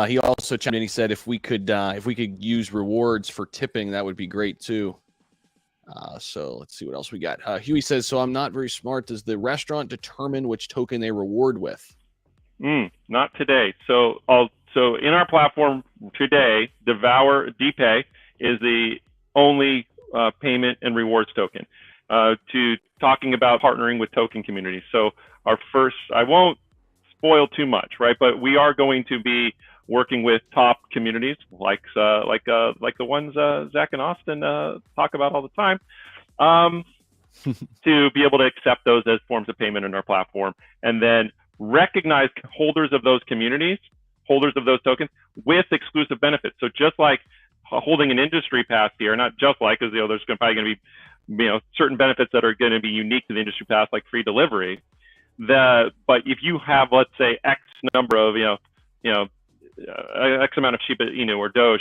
He also chimed in. He said if we could use rewards for tipping, that would be great too. So let's see what else we got. Huey says, so I'm not very smart. Does the restaurant determine which token they reward with? Not today. So in our platform today, DeVour DPay is the only payment and rewards token. To talking about partnering with token communities. So our first, I won't spoil too much, right? But we are going to be working with top communities like the ones Zach and Austin talk about all the time, to be able to accept those as forms of payment in our platform, and then recognize holders of those communities, holders of those tokens, with exclusive benefits. So just like holding an industry pass here, not just like, because there's probably going to be certain benefits that are going to be unique to the industry pass, like free delivery. But if you have, let's say, X number of X amount of Shiba Inu or Doge,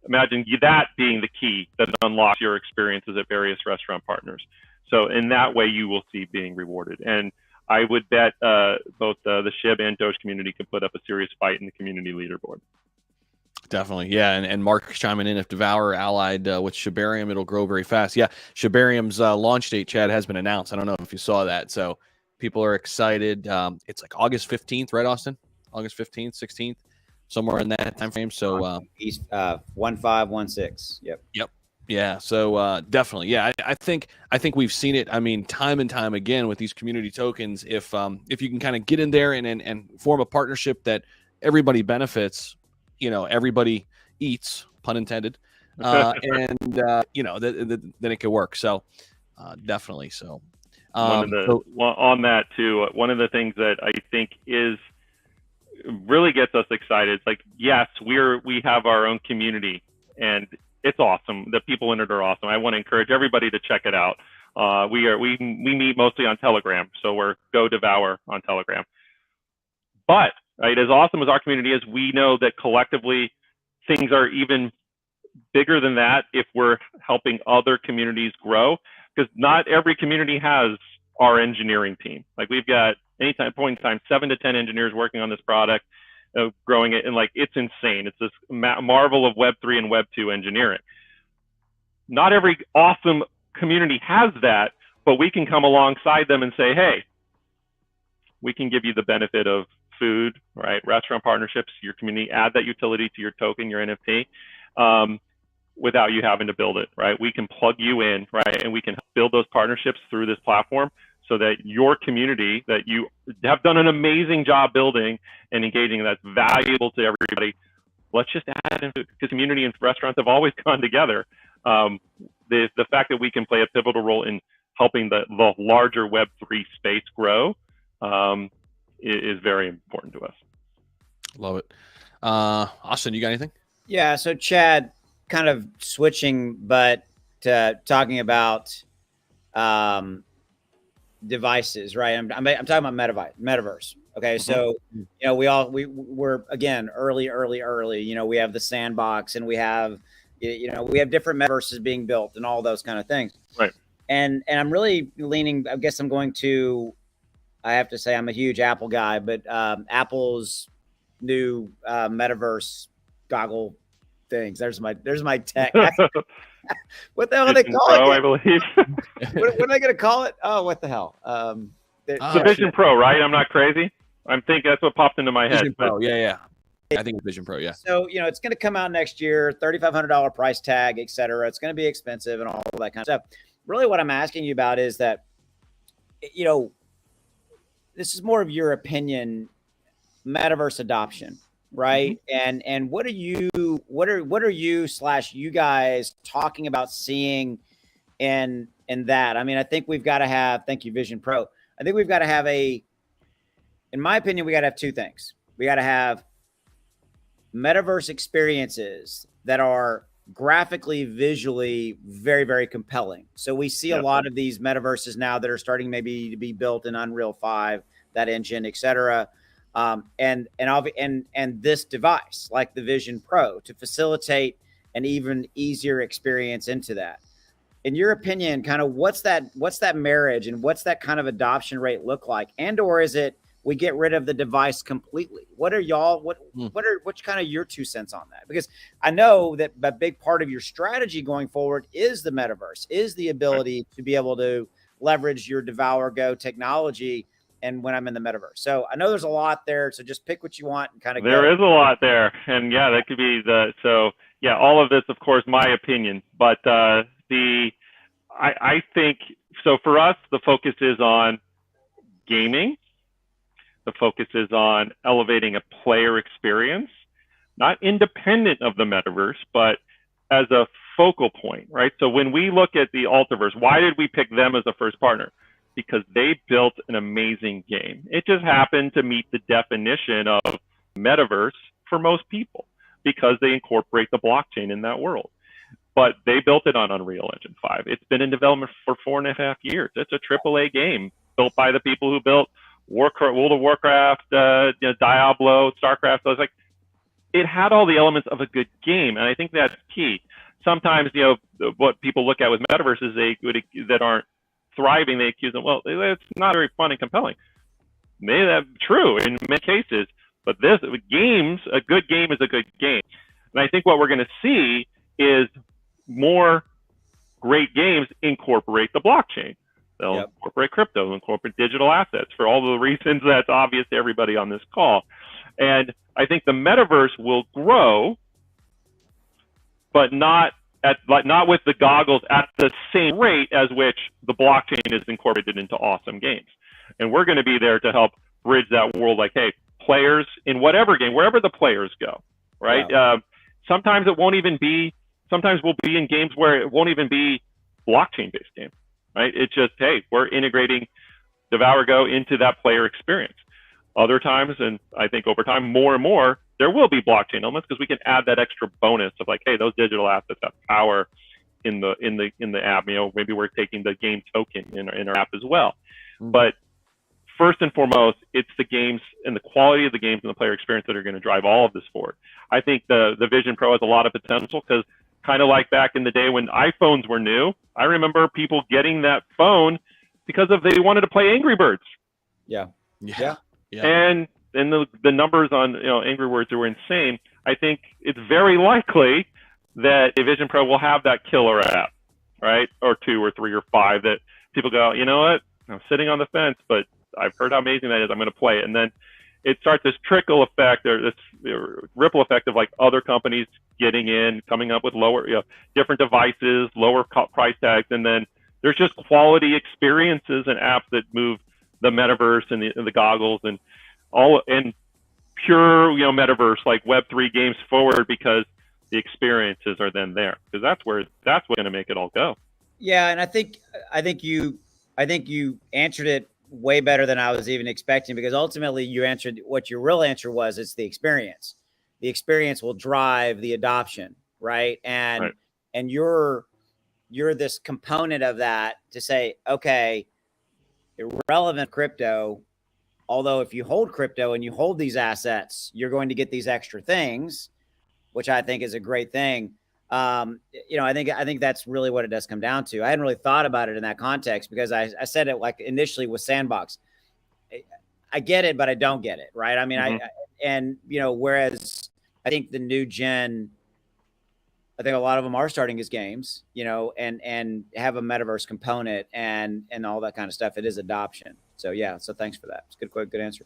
imagine that being the key that unlocks your experiences at various restaurant partners. So in that way, you will see being rewarded. And I would bet both the SHIB and Doge community can put up a serious fight in the community leaderboard. Definitely, yeah. And Mark chiming in, if DeVour allied with Shibarium, it'll grow very fast. Yeah, Shibarium's launch date, Chad, has been announced. I don't know if you saw that. So people are excited. It's like August 15th, right, Austin? August 15th, 16th, somewhere in that time frame. So 1516. Yep. Yeah. So definitely, yeah. I think we've seen it. I mean, time and time again with these community tokens. If you can kind of get in there and form a partnership that everybody benefits, everybody eats, pun intended, and then it could work. So definitely. So on that too, one of the things that I think really gets us excited. It's like, yes, we have our own community, and it's awesome. The people in it are awesome. I want to encourage everybody to check it out. We meet mostly on Telegram, so we're Go DeVour on Telegram. But right, as awesome as our community is, we know that collectively things are even bigger than that if we're helping other communities grow, because not every community has our engineering team. Like, we've got point in time 7 to 10 engineers working on this product, growing it, and it's insane. It's this marvel of Web3 and Web2 engineering. Not every awesome community has that, but we can come alongside them and say, hey, we can give you the benefit of food, right? Restaurant partnerships, your community, add that utility to your token, your NFT, without you having to build it, right? We can plug you in, right? And we can build those partnerships through this platform so that your community that you have done an amazing job building and engaging, that's valuable to everybody. Let's just add in food, because community and restaurants have always gone together. The fact that we can play a pivotal role in helping the larger Web3 space grow is very important to us. Love it. Austin, you got anything? Yeah. So Chad, kind of switching, but talking about devices, right? I'm talking about metaverse. Okay. So, we're again, early. We have the sandbox, and we have different metaverses being built and all those kind of things. Right. And I'm really leaning, I guess I have to say I'm a huge Apple guy, but Apple's new metaverse goggle things. There's my tech. What the hell are they calling it? I believe. What are they going to call it? Oh, what the hell? The Vision Pro, right? I'm not crazy. I'm thinking that's what popped into my head. Vision Pro, yeah. I think it's Vision Pro, yeah. So, it's going to come out next year, $3,500 price tag, et cetera. It's going to be expensive and all that kind of stuff. Really what I'm asking you about is that, this is more of your opinion, metaverse adoption, right? Mm-hmm. And what are you /you guys talking about seeing in that? I mean, I think we've got to have, thank you, Vision Pro. I think we've got to have in my opinion, we got to have two things. We got to have metaverse experiences that are graphically, visually very, very compelling. So we see a lot of these metaverses now that are starting maybe to be built in Unreal 5, that engine, et cetera. And this device like the Vision Pro to facilitate an even easier experience into that. in your opinion, kind of what's that marriage and what's that kind of adoption rate look like? And or is it we get rid of the device completely? What are y'all, what's kind of your 2 cents on that? Because I know that a big part of your strategy going forward is the metaverse, is the ability to be able to leverage your DeVour Go technology. And when I'm in the metaverse, so I know there's a lot there. So just pick what you want and kind of. There is a lot there, and yeah, that could be all of this, of course, my opinion, but I think so. For us, the focus is on gaming. The focus is on elevating a player experience, not independent of the metaverse, but as a focal point, right? So when we look at the Ultiverse, why did we pick them as a first partner? Because they built an amazing game. It just happened to meet the definition of metaverse for most people because they incorporate the blockchain in that world. But they built it on Unreal Engine 5. It's been in development for 4.5 years. It's a AAA game built by the people who built World of Warcraft, Diablo, StarCraft. So it's like, it had all the elements of a good game, and I think that's key. Sometimes, what people look at with metaverse is that aren't thriving, they accuse them, well, it's not very fun and compelling. Maybe that's true in many cases, but a good game is a good game. And I think what we're going to see is more great games incorporate the blockchain. They'll incorporate crypto, they'll incorporate digital assets for all the reasons that's obvious to everybody on this call. And I think the metaverse will grow, but not with the goggles at the same rate as which the blockchain is incorporated into awesome games. And we're going to be there to help bridge that world. Like, hey, players in whatever game, wherever the players go, right? Wow. Sometimes we'll be in games where it won't even be blockchain-based game, right? It's just, hey, we're integrating DeVour Go into that player experience. Other times, and I think over time, more and more, there will be blockchain elements because we can add that extra bonus of like, hey, those digital assets have power in the app. Maybe we're taking the game token in our app as well. Mm-hmm. But first and foremost, it's the games and the quality of the games and the player experience that are going to drive all of this forward. I think the Vision Pro has a lot of potential because kind of like back in the day when iPhones were new, I remember people getting that phone because they wanted to play Angry Birds. Yeah. And the numbers on Angry Birds were insane. I think it's very likely that a Vision Pro will have that killer app, right? Or 2 or 3 or 5 that people go, you know what? I'm sitting on the fence, but I've heard how amazing that is. I'm going to play it. And then it starts this trickle effect or this ripple effect of like other companies getting in, coming up with lower, different devices, lower price tags. And then there's just quality experiences and apps that move the metaverse and the goggles and pure, metaverse like Web3 games forward because the experiences are then there because that's what's going to make it all go. Yeah. And I think you answered it way better than I was even expecting because ultimately you answered what your real answer was. It's the experience. The experience will drive the adoption. Right. And you're this component of that to say, okay, irrelevant crypto, although if you hold crypto and you hold these assets, you're going to get these extra things, which I think is a great thing. I think that's really what it does come down to. I hadn't really thought about it in that context because I said it like initially with Sandbox. I get it, but I don't get it. Right. I mean, whereas I think the new gen, I think a lot of them are starting as games, and have a metaverse component and all that kind of stuff. It is adoption. So yeah. So thanks for that. It's good answer.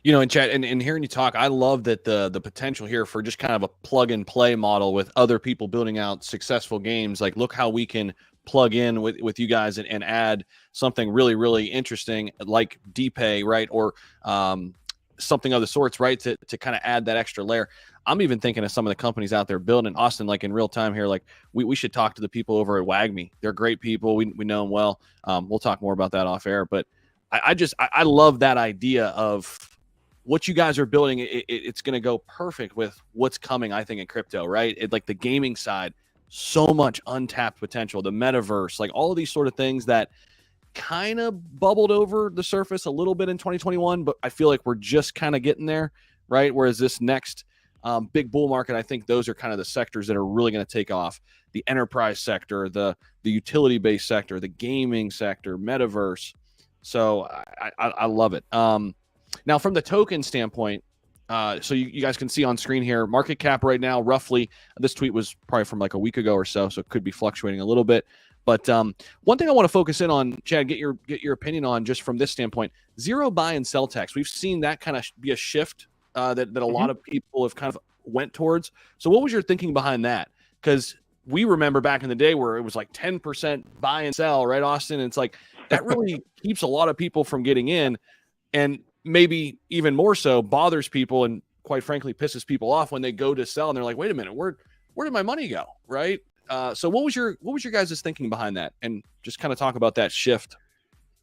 In chat and hearing you talk, I love that the potential here for just kind of a plug and play model with other people building out successful games. Like, look how we can plug in with you guys and add something really, really interesting like DPay, right? Or something of the sorts, right? To kind of add that extra layer. I'm even thinking of some of the companies out there building Austin, like in real time here. Like we should talk to the people over at WAGME. They're great people. We know them well. We'll talk more about that off air, but I love that idea of what you guys are building. It's going to go perfect with what's coming, I think, in crypto, right? Like the gaming side, so much untapped potential, the metaverse, like all of these sort of things that kind of bubbled over the surface a little bit in 2021, but I feel like we're just kind of getting there, right? Whereas this next big bull market, I think those are kind of the sectors that are really going to take off. The enterprise sector, the utility-based sector, the gaming sector, metaverse. So I love it. Now, from the token standpoint, so you guys can see on screen here, market cap right now, roughly, this tweet was probably from like a week ago or so it could be fluctuating a little bit. But one thing I want to focus in on, Chad, get your opinion on just from this standpoint, zero buy and sell tax. We've seen that kind of be a shift that a lot of people have kind of went towards. So what was your thinking behind that? Because we remember back in the day where it was like 10% buy and sell, right, Austin? And it's like that really keeps a lot of people from getting in, and maybe even more so bothers people and quite frankly pisses people off when they go to sell and they're like, wait a minute, where did my money go, right? So what was your guys' thinking behind that? And just kind of talk about that shift.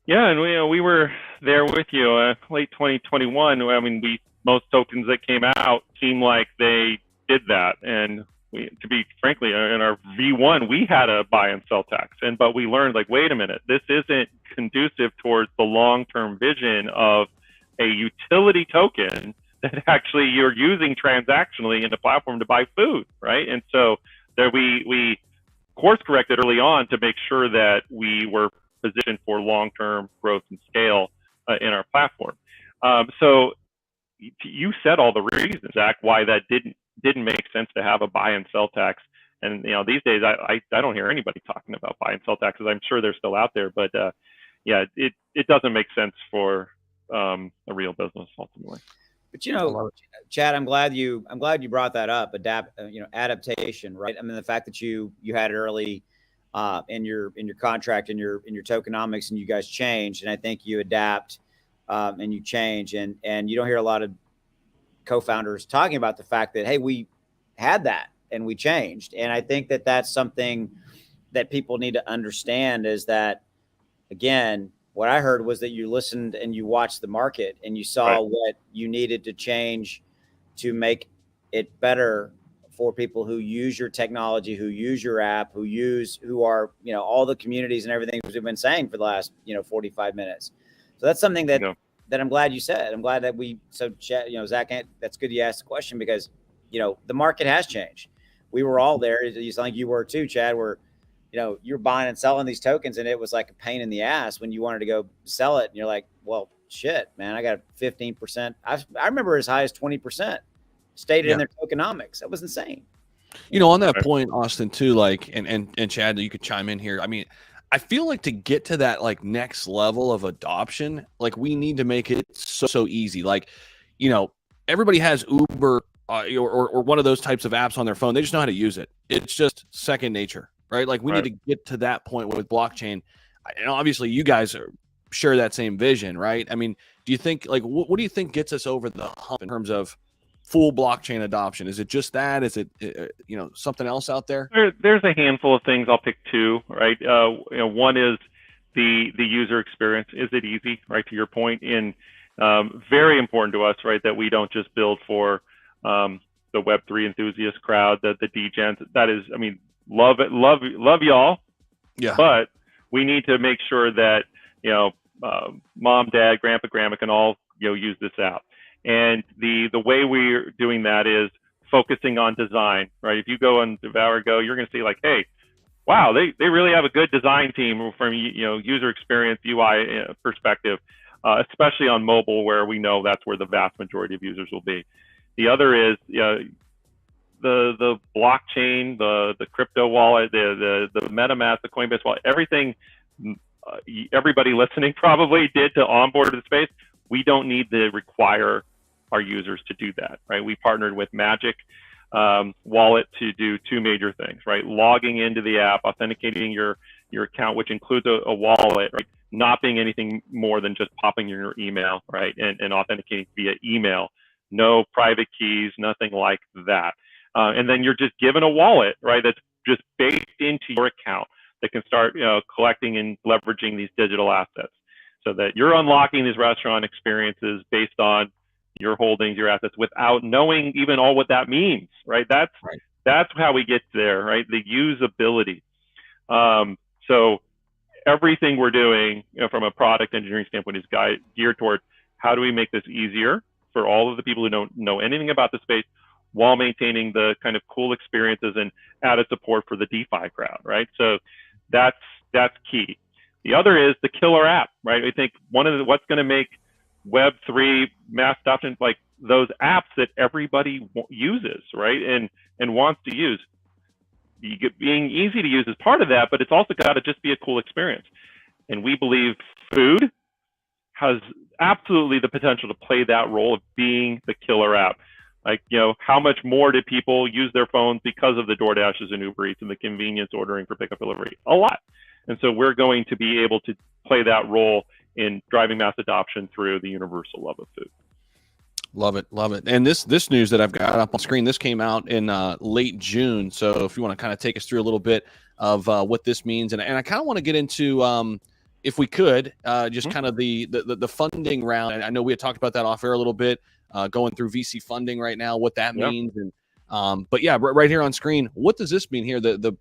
Yeah, and we were there with you late 2021. I mean, most tokens that came out seemed like they did that, and to be frankly, in our V1, we had a buy and sell tax, but we learned, like, wait a minute, this isn't conducive towards the long-term vision of a utility token that actually you're using transactionally in the platform to buy food, right? And so there we course corrected early on to make sure that we were positioned for long-term growth and scale in our platform. So you said all the reasons, Zach, why that didn't make sense to have a buy and sell tax. And these days I don't hear anybody talking about buy and sell taxes. I'm sure they're still out there, but yeah, it doesn't make sense for a real business ultimately. But Chad, I'm glad you brought that up. Adaptation, right? I mean, the fact that you had it early in your contract and your tokenomics, and you guys changed, and I think you adapt and you change, and you don't hear a lot of co-founders talking about the fact that, hey, we had that and we changed. And I think that that's something that people need to understand, is that, again, what I heard was that you listened and you watched the market and you saw what you needed to change to make it better for people who use your technology, who use your app, who are, all the communities and everything we've been saying for the last, 45 minutes. So that's something that I'm glad you said. I'm glad that Zach, that's good you asked the question, because, the market has changed. We were all there. You sound like you were too, Chad, where, you're buying and selling these tokens, and it was like a pain in the ass when you wanted to go sell it. And you're like, well, shit, man, I got 15%. I remember as high as 20% stated in their tokenomics. That was insane. On that point, Austin, too, like, and Chad, you could chime in here. I mean, I feel like to get to that like next level of adoption, like we need to make it so easy. Like, everybody has Uber or one of those types of apps on their phone. They just know how to use it. It's just second nature, right? Like we need to get to that point with blockchain. And obviously you guys share that same vision, right? I mean, do you think, like, what do you think gets us over the hump in terms of full blockchain adoption? Is it just that? Is it, something else out there? There's a handful of things. I'll pick two, right? One is the user experience. Is it easy, right? To your point, very important to us, right? That we don't just build for the Web3 enthusiast crowd, the degens. That is, I mean, love it, love y'all. Yeah. But we need to make sure that, mom, dad, grandpa can all, use this app. And the way we're doing that is focusing on design, right? If you go on DeVour Go, you're going to see like, hey, wow, they really have a good design team from, user experience, UI perspective, especially on mobile, where we know that's where the vast majority of users will be. The other is the blockchain, the crypto wallet, the MetaMask, the Coinbase wallet, everything everybody listening probably did to onboard to the space. We don't need to require our users to do that, right? We partnered with Magic Wallet to do two major things, right? Logging into the app, authenticating your account, which includes a wallet, right? Not being anything more than just popping your email, right? And authenticating via email. No private keys, nothing like that. And then you're just given a wallet, right? That's just baked into your account that can start, collecting and leveraging these digital assets, so that you're unlocking these restaurant experiences based on your holdings, your assets, without knowing even all what that means, right? That's how we get there, right? The usability. So everything we're doing, from a product engineering standpoint, is geared toward how do we make this easier for all of the people who don't know anything about the space, while maintaining the kind of cool experiences and added support for the DeFi crowd, right? So that's key. The other is the killer app, right? I think what's going to make Web3 mass adoption, like those apps that everybody uses, right? And wants to use. Being easy to use is part of that, but it's also got to just be a cool experience. And we believe food has absolutely the potential to play that role of being the killer app. Like, how much more did people use their phones because of the DoorDashes and Uber Eats and the convenience ordering for pickup delivery? A lot. And so we're going to be able to play that role in driving mass adoption through the universal love of food. Love it, love it. And this news that I've got up on screen, this came out in late June. So if you want to kind of take us through a little bit of what this means, and I kind of want to get into, if we could, just kind of the funding round. I know we had talked about that off air a little bit, going through VC funding right now, what that means, and but yeah, right here on screen, what does this mean here? The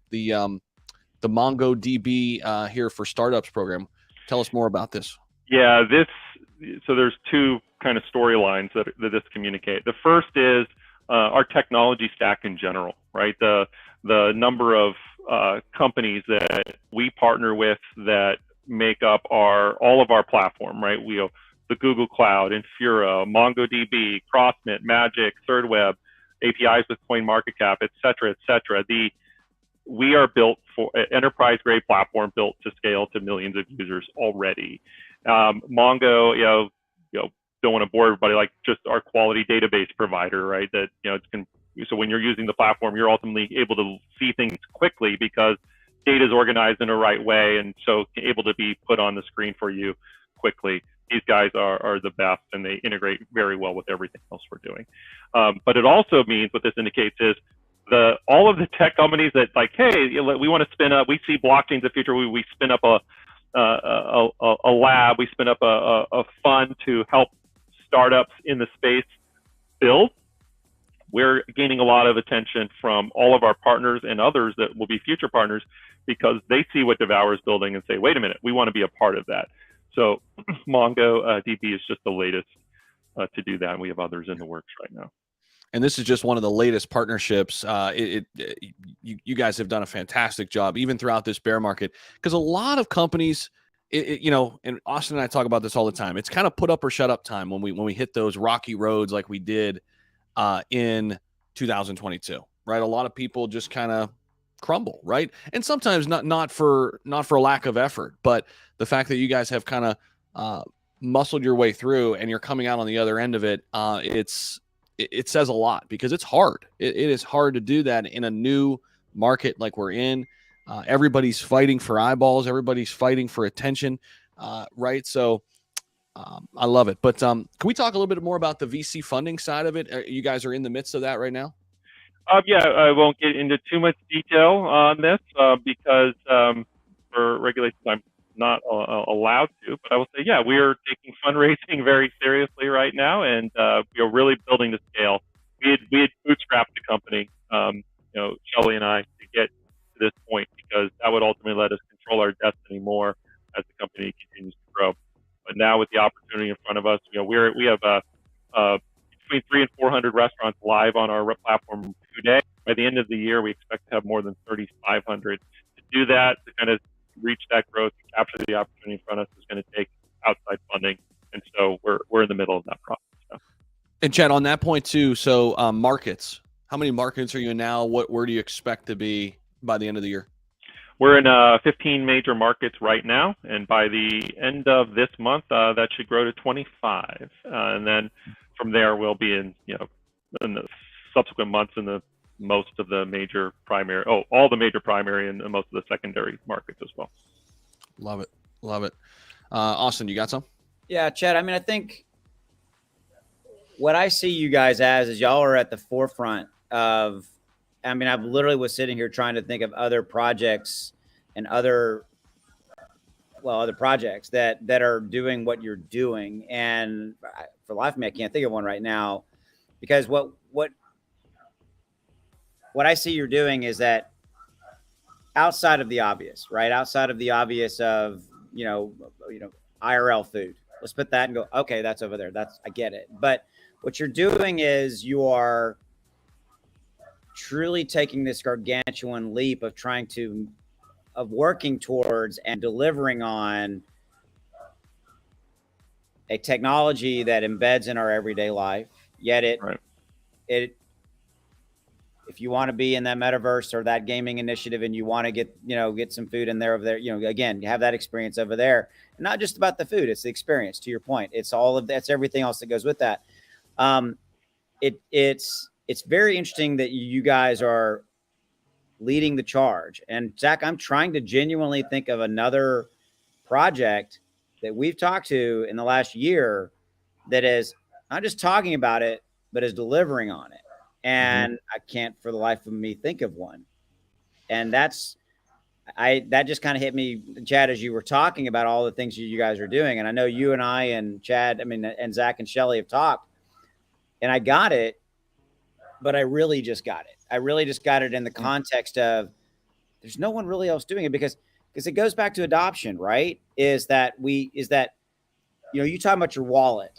MongoDB here for startups program. Tell us more about this. Yeah, so there's two kind of storylines that this communicate. The first is our technology stack in general, right? The number of companies that we partner with that make up all of our platform, right? The Google Cloud, Infura, MongoDB, CrossMint, Magic, ThirdWeb, APIs with CoinMarketCap, et cetera, et cetera. We are built for an enterprise-grade platform built to scale to millions of users already. Mongo, don't want to bore everybody, like just our quality database provider, right? That so when you're using the platform, you're ultimately able to see things quickly because data is organized in a right way, and so able to be put on the screen for you quickly. These guys are the best, and they integrate very well with everything else we're doing. But it also means what this indicates is all of the tech companies that like, hey, we want to spin up. We see blockchain's the future. We spin up a lab. We spin up a fund to help startups in the space build. We're gaining a lot of attention from all of our partners and others that will be future partners because they see what DeVour is building and say, wait a minute, we want to be a part of that. So MongoDB is just the latest to do that, and we have others in the works right now. And this is just one of the latest partnerships. You guys have done a fantastic job, even throughout this bear market, because a lot of companies, and Austin and I talk about this all the time. It's kind of put up or shut up time when we hit those rocky roads like we did in 2022, right? A lot of people just kind of crumble, right? And sometimes not for a lack of effort, but the fact that you guys have kind of muscled your way through and you're coming out on the other end of it, it says a lot because it's hard. It is hard to do that in a new market like we're in. Everybody's fighting for eyeballs. Everybody's fighting for attention, right? So I love it. But can we talk a little bit more about the VC funding side of it? You guys are in the midst of that right now? Yeah, I won't get into too much detail on this because for regulations, I'm not allowed to. But I will say, yeah, we are taking fundraising very seriously right now, and we are really building to scale. We had bootstrapped the company, Shelly and I, to get to this point because that would ultimately let us control our destiny more as the company continues to grow. But now with the opportunity in front of us, we have between 300 and 400 restaurants live on our platform today. By the end of the year, we expect to have more than 3,500. To do that, to kind of reach that growth, to capture the opportunity in front of us, is going to take outside funding, and so we're in the middle of that process. So. And Chad, on that point too, so markets. How many markets are you in now? Where do you expect to be by the end of the year? We're in 15 major markets right now, and by the end of this month, that should grow to 25. And then from there, we'll be in the subsequent months in the most of the major primary, all the major primary and most of the secondary markets as well. Love it, love it. Austin, you got some? Yeah, Chad. I mean, I think what I see you guys as is y'all are at the forefront of. I mean, I literally was sitting here trying to think of other projects and other projects that are doing what you're doing. And for the life of me, I can't think of one right now, because what I see you're doing is that outside of the obvious, right? Outside of the obvious of, IRL food. Let's put that and go, okay, that's over there. I get it. But what you're doing is you are truly taking this gargantuan leap of working towards and delivering on a technology that embeds in our everyday life. Yet if you want to be in that metaverse or that gaming initiative and you want to get some food in there over there, again, you have that experience over there. And not just about the food, it's the experience, to your point. It's that's everything else that goes with that. It's very interesting that you guys are leading the charge. And Zach, I'm trying to genuinely think of another project that we've talked to in the last year that is not just talking about it, but is delivering on it. And I can't for the life of me think of one. And that just kind of hit me, Chad, as you were talking about all the things you guys are doing. And I know you and I and Chad, and Zach and Shelly have talked, and I got it, but I really just got it. I really just got it in the context of there's no one really else doing it, because it goes back to adoption, right? Is that you talk about your wallet,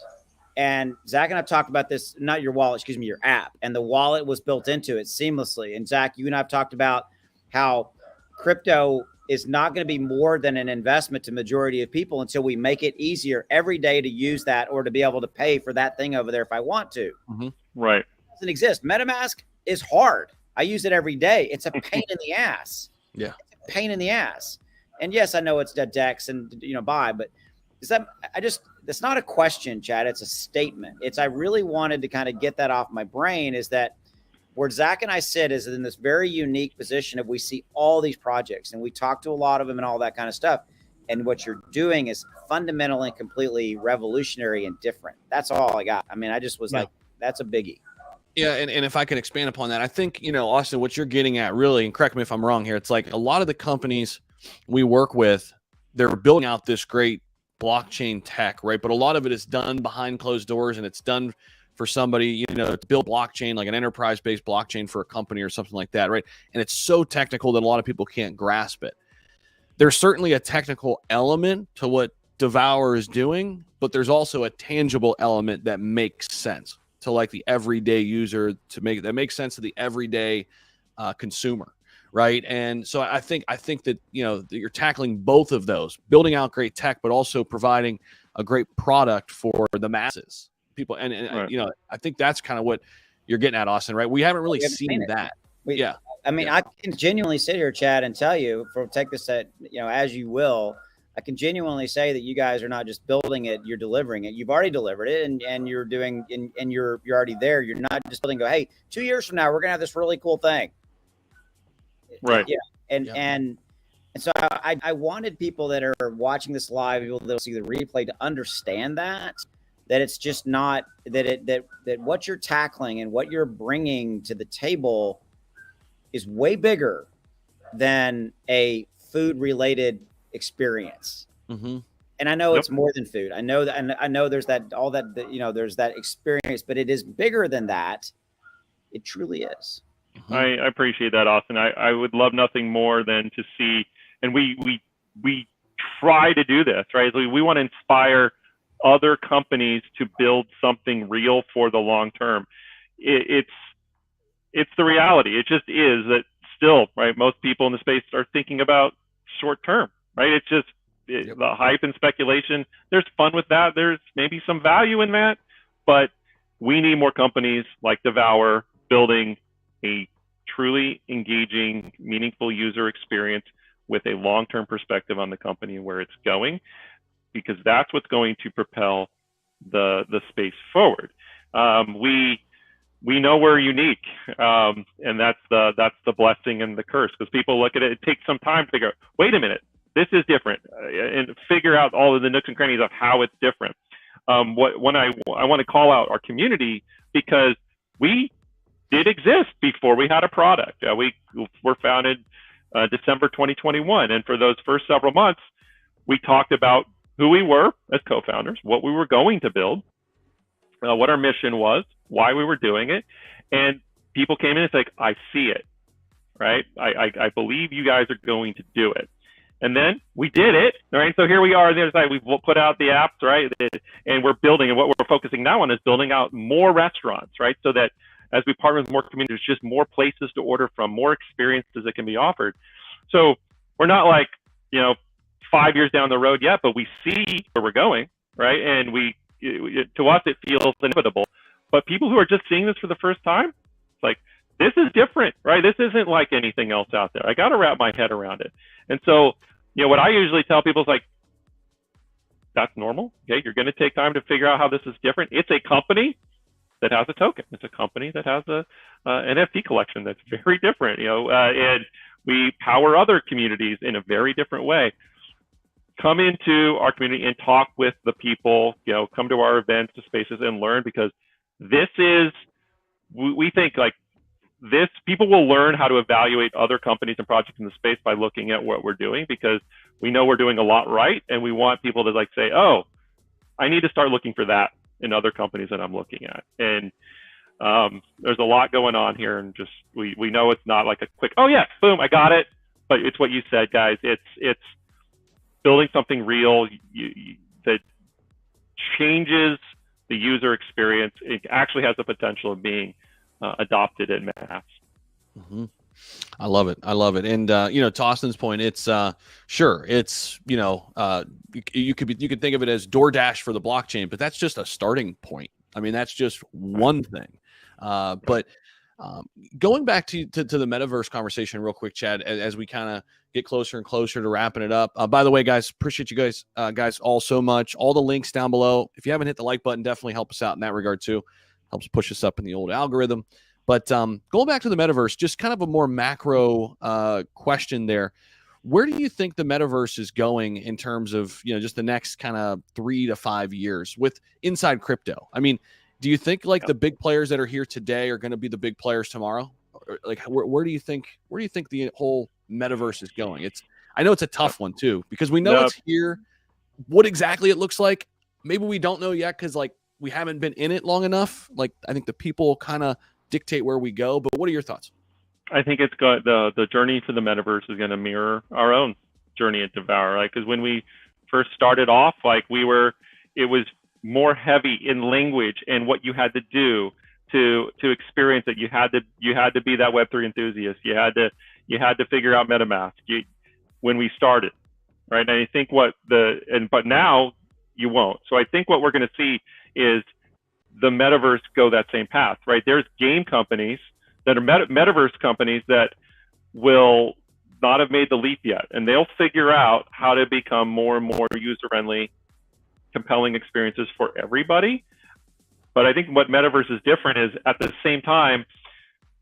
and Zach and I've talked about this, not your wallet, excuse me, your app, and the wallet was built into it seamlessly. And Zach, you and I've talked about how crypto is not going to be more than an investment to majority of people until we make it easier every day to use that, or to be able to pay for that thing over there if I want to. Right. It doesn't exist. MetaMask is hard. I use it every day. It's a pain in the ass. Yeah. It's a pain in the ass. And yes, I know it's DEX and buy, but that's not a question, Chad. It's a statement. I really wanted to kind of get that off my brain, is that where Zach and I sit is in this very unique position of we see all these projects and we talk to a lot of them and all that kind of stuff. And what you're doing is fundamentally and completely revolutionary and different. That's all I got. I just was like, that's a biggie. Yeah, and if I can expand upon that, I think, Austin, what you're getting at really, and correct me if I'm wrong here, it's like a lot of the companies we work with, they're building out this great blockchain tech, right? But a lot of it is done behind closed doors, and it's done for somebody, to build blockchain, like an enterprise-based blockchain for a company or something like that, right? And it's so technical that a lot of people can't grasp it. There's certainly a technical element to what DeVour is doing, but there's also a tangible element that makes sense to like the everyday user, that makes sense to the everyday consumer, right? And so I think that that you're tackling both of those, building out great tech, but also providing a great product for the masses, people. And right. I think that's kind of what you're getting at, Austin, right? We haven't really seen that. I can genuinely sit here, Chad, and tell you, take this as you will. I can genuinely say that you guys are not just building it, you're delivering it. You've already delivered it, and you're doing, and you're already there. You're not just building, hey, 2 years from now, we're going to have this really cool thing. Right. Yeah. And so I wanted people that are watching this live, people that'll see the replay, to understand that it's just not that what you're tackling and what you're bringing to the table is way bigger than a food related experience. And I know it's more than food. I know that, and I know there's that, all that, there's that experience, but it is bigger than that. It truly is. I appreciate that, Austin. I would love nothing more than to see, and we try to do this, right? We want to inspire other companies to build something real for the long term. It's the reality. It just is that still, right? Most people in the space are thinking about short term, right? It's just the hype and speculation. There's fun with that. There's maybe some value in that, but we need more companies like DeVour building a truly engaging, meaningful user experience with a long-term perspective on the company and where it's going, because that's what's going to propel the space forward. We know we're unique, and that's the blessing and the curse, because people look at it. It takes some time to figure out, wait a minute, this is different, and figure out all of the nooks and crannies of how it's different. I want to call out our community, because we did exist before we had a product. We were founded December 2021, and for those first several months, we talked about who we were as co-founders, what we were going to build, what our mission was, why we were doing it, and people came in and said, I see it, right? I believe you guys are going to do it. And then we did it, right? So here we are on the other side. We've put out the apps, right? And we're building, and what we're focusing now on is building out more restaurants, right? So that as we partner with more communities, there's just more places to order from, more experiences that can be offered. So we're not like, 5 years down the road yet, but we see where we're going, right? And to us, it feels inevitable. But people who are just seeing this for the first time, it's like, this is different, right? This isn't like anything else out there. I got to wrap my head around it. And so, what I usually tell people is like, that's normal. Okay, you're going to take time to figure out how this is different. It's a company that has a token. It's a company that has a NFT collection that's very different, and we power other communities in a very different way. Come into our community and talk with the people, come to our events, to spaces, and learn, because we think like this, people will learn how to evaluate other companies and projects in the space by looking at what we're doing, because we know we're doing a lot right, and we want people to like say, oh, I need to start looking for that in other companies that I'm looking at. And there's a lot going on here, and just we know it's not like a quick, oh yes, boom, I got it. But it's what you said, guys. It's building something real that changes the user experience. It actually has the potential of being adopted en masse. Mm-hmm. I love it. And to Austin's point, it's sure, it's you could think of it as DoorDash for the blockchain, but that's just a starting point. I mean, that's just one thing. But going back to the metaverse conversation real quick, Chad, as we kind of get closer and closer to wrapping it up. By the way, guys, appreciate you guys all so much. All the links down below. If you haven't hit the like button, definitely help us out in that regard too. Helps push us up in the old algorithm. But going back to the metaverse, just kind of a more macro question there. Where do you think the metaverse is going in terms of, just the next kind of 3 to 5 years with inside crypto? I mean, do you think like the big players that are here today are going to be the big players tomorrow? Or, like, where do you think the whole metaverse is going? I know it's a tough one too, because we know it's here. What exactly it looks like, maybe we don't know yet, because like we haven't been in it long enough. Like, I think the people kind of dictate where we go. But what are your thoughts? I think it's got the journey to the metaverse is going to mirror our own journey at DeVour, right? Because when we first started off, like it was more heavy in language and what you had to do to experience it. You had to be that Web3 enthusiast. You had to figure out MetaMask when we started, right? And I think but now you won't. So I think what we're going to see is the metaverse go that same path, right? There's game companies that are metaverse companies that will not have made the leap yet, and they'll figure out how to become more and more user-friendly, compelling experiences for everybody. But I think what metaverse is different is, at the same time,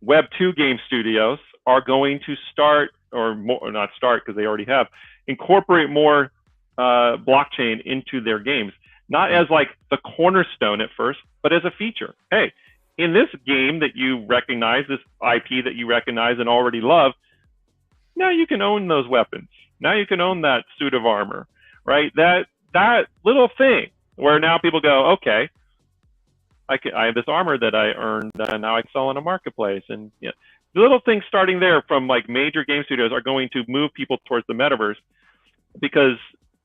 Web2 game studios are going to start, or not start because they already have, incorporate more blockchain into their games. Not as like the cornerstone at first, but as a feature. Hey, in this game that you recognize, this IP that you recognize and already love, now you can own those weapons. Now you can own that suit of armor, right? That little thing where now people go, okay, I have this armor that I earned, and now I sell in a marketplace. And the little things starting there from like major game studios are going to move people towards the metaverse, because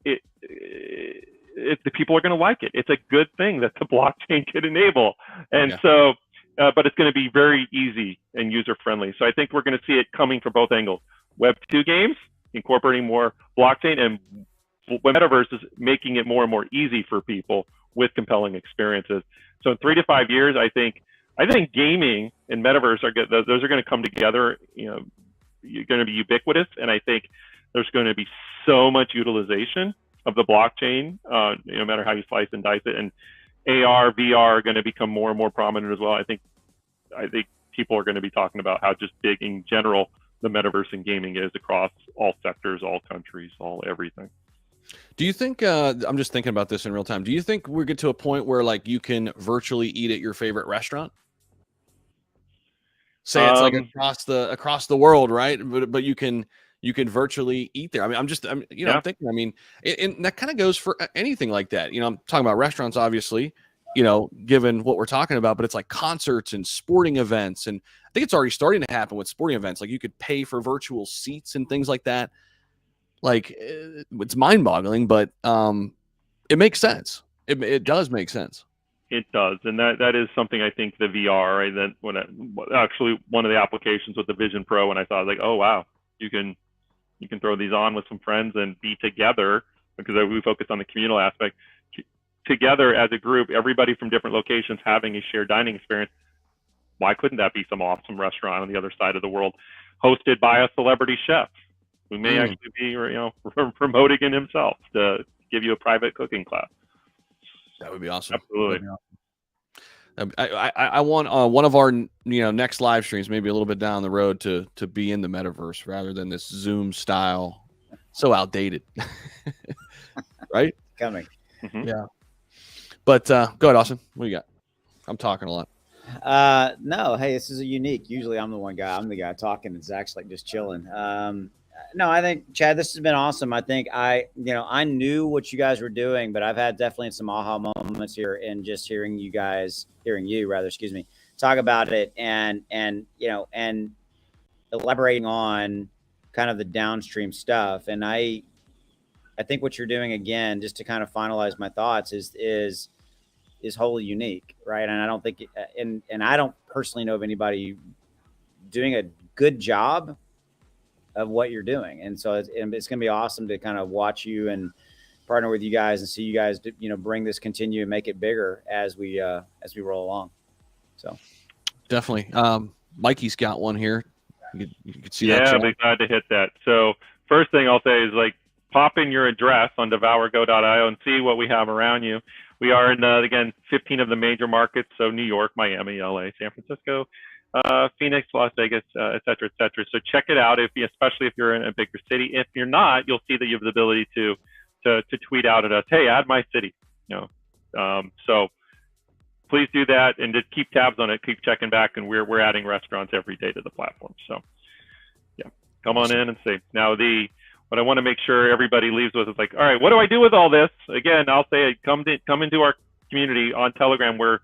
the people are going to like it. It's a good thing that the blockchain can enable. And so, but it's going to be very easy and user-friendly. So I think we're going to see it coming from both angles. Web2 games, incorporating more blockchain, and metaverse is making it more and more easy for people with compelling experiences. So in 3 to 5 years, I think gaming and metaverse those are going to come together. You're going to be ubiquitous. And I think there's going to be so much utilization of the blockchain, no matter how you slice and dice it. And AR, VR are going to become more and more prominent as well. I think people are going to be talking about how just big in general the metaverse and gaming is across all sectors, all countries, all everything. Do you think, I'm just thinking about this in real time, do you think we get to a point where like you can virtually eat at your favorite restaurant? Say it's like across the world, right? But you can virtually eat there. I mean, I'm thinking, I mean, and that kind of goes for anything like that. I'm talking about restaurants, obviously, given what we're talking about, but it's like concerts and sporting events. And I think it's already starting to happen with sporting events. Like you could pay for virtual seats and things like that. Like it's mind boggling, but it makes sense. It does make sense. It does, and that is something I think the VR, right? That actually one of the applications with the Vision Pro, when I saw, like, oh wow, you can throw these on with some friends and be together, because we focus on the communal aspect, together as a group, everybody from different locations having a shared dining experience. Why couldn't that be some awesome restaurant on the other side of the world, hosted by a celebrity chef who may actually be, promoting it himself to give you a private cooking class? That would be awesome. Absolutely. I want one of our next live streams, maybe a little bit down the road, to be in the metaverse rather than this Zoom style, so outdated. Right? Coming. Mm-hmm. Yeah. But go ahead, Austin. What do you got? I'm talking a lot. No, hey, this is a unique. Usually I'm the guy talking, and Zach's like just chilling. No, I think, Chad, this has been awesome. I think I knew what you guys were doing, but I've had definitely some aha moments here in just hearing you, talk about it and elaborating on kind of the downstream stuff. And I think what you're doing, again, just to kind of finalize my thoughts, is wholly unique, right? And I don't think, and I don't personally know of anybody doing a good job of what you're doing. And so it's going to be awesome to kind of watch you and partner with you guys and see you guys, bring this, continue and make it bigger as we roll along. So definitely. Mikey's got one here. You can see that. Yeah, I'll be glad to hit that. So first thing I'll say is, like, pop in your address on devourgo.io and see what we have around you. We are in, again, 15 of the major markets. So New York, Miami, LA, San Francisco, Phoenix, Las Vegas, et cetera, et cetera. So check it out, especially if you're in a bigger city. If you're not, you'll see that you have the ability to tweet out at us, hey, add my city. So please do that, and just keep tabs on it, keep checking back, and we're adding restaurants every day to the platform. So yeah, come on in and see. Now what I want to make sure everybody leaves with is, like, all right, what do I do with all this? Again, I'll say, come into our community on Telegram. We're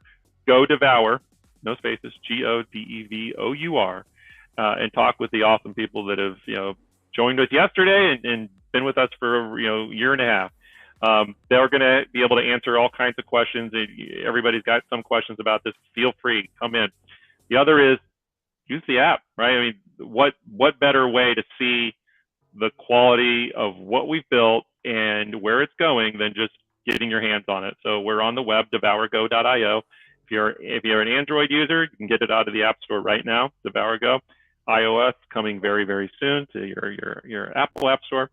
Go DeVour, no spaces, GODEVOUR, and talk with the awesome people that have joined us yesterday and been with us for a year and a half. They're going to be able to answer all kinds of questions. Everybody's got some questions about this. Feel free, come in. The other is, use the app, right? I mean, what better way to see the quality of what we've built and where it's going than just getting your hands on it? So we're on the web, devourgo.io. If you're an Android user, you can get it out of the App Store right now, DeVour Go. iOS coming very, very soon to your Apple App Store.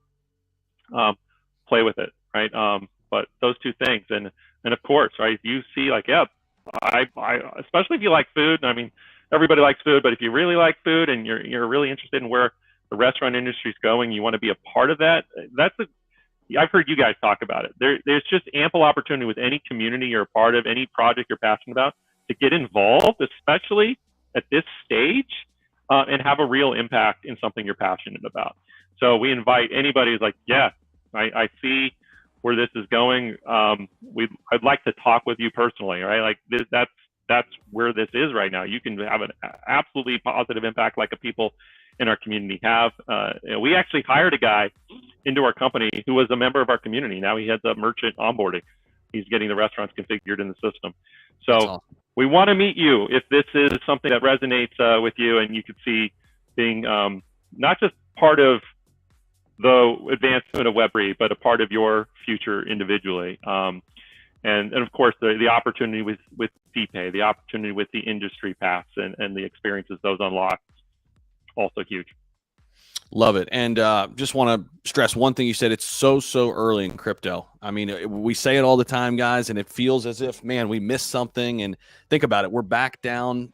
Play with it, right? But those two things, and of course, right? You see, like, yeah, I especially if you like food. I mean, everybody likes food, but if you really like food and you're really interested in where the restaurant industry is going, you want to be a part of that. I've heard you guys talk about it. There's just ample opportunity with any community you're a part of, any project you're passionate about, to get involved, especially at this stage, and have a real impact in something you're passionate about. So we invite anybody who's like, yeah, I see where this is going. I'd like to talk with you personally, right? Like that's where this is right now. You can have an absolutely positive impact like the people in our community have. We actually hired a guy into our company who was a member of our community. Now he heads up merchant onboarding. He's getting the restaurants configured in the system. So awesome. We want to meet you if this is something that resonates with you, and you could see being not just part of the advancement of Web3, but a part of your future individually. And of course, the opportunity with DPay, the opportunity with the industry pass and the experiences those unlock, also huge. Love it. And just want to stress one thing you said. It's so early in crypto. I mean, we say it all the time, guys, and it feels as if, man, we missed something. And think about it. We're back down,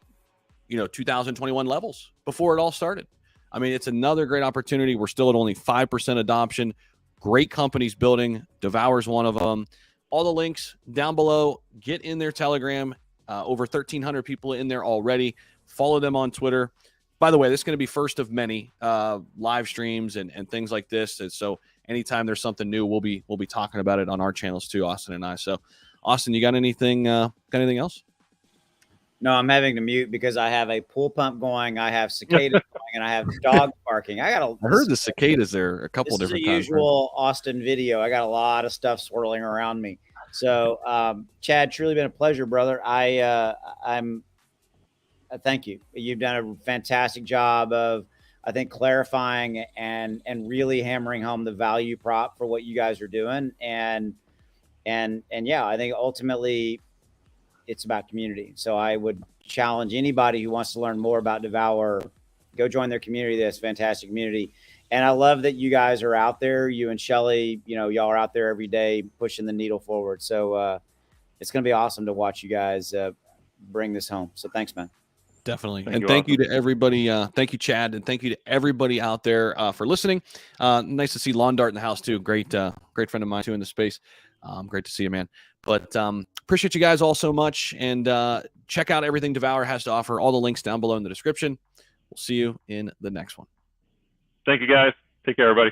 2021 levels before it all started. I mean, it's another great opportunity. We're still at only 5% adoption. Great companies building. DeVour's one of them. All the links down below. Get in their Telegram. Over 1,300 people in there already. Follow them on Twitter. By the way, this is going to be first of many live streams and things like this. And so anytime there's something new, we'll be talking about it on our channels too, Austin and I. So, Austin, you got anything else? No, I'm having to mute because I have a pool pump going. I have cicadas going, and I have dogs barking. I heard the cicadas there a couple different times. This is a usual Austin video. I got a lot of stuff swirling around me. So, Chad, truly been a pleasure, brother. I'm thank you. You've done a fantastic job of, I think, clarifying and really hammering home the value prop for what you guys are doing. And yeah, I think ultimately it's about community. So I would challenge anybody who wants to learn more about DeVour, go join their community. That's a fantastic community. And I love that you guys are out there. You and Shelly, y'all are out there every day pushing the needle forward. So it's going to be awesome to watch you guys bring this home. So thanks, man. Definitely. Thank you to everybody. Thank you, Chad. And thank you to everybody out there for listening. Nice to see Lawn Dart in the house too. Great friend of mine too in the space. Great to see you, man. But appreciate you guys all so much. And check out everything DeVour has to offer. All the links down below in the description. We'll see you in the next one. Thank you, guys. Take care, everybody.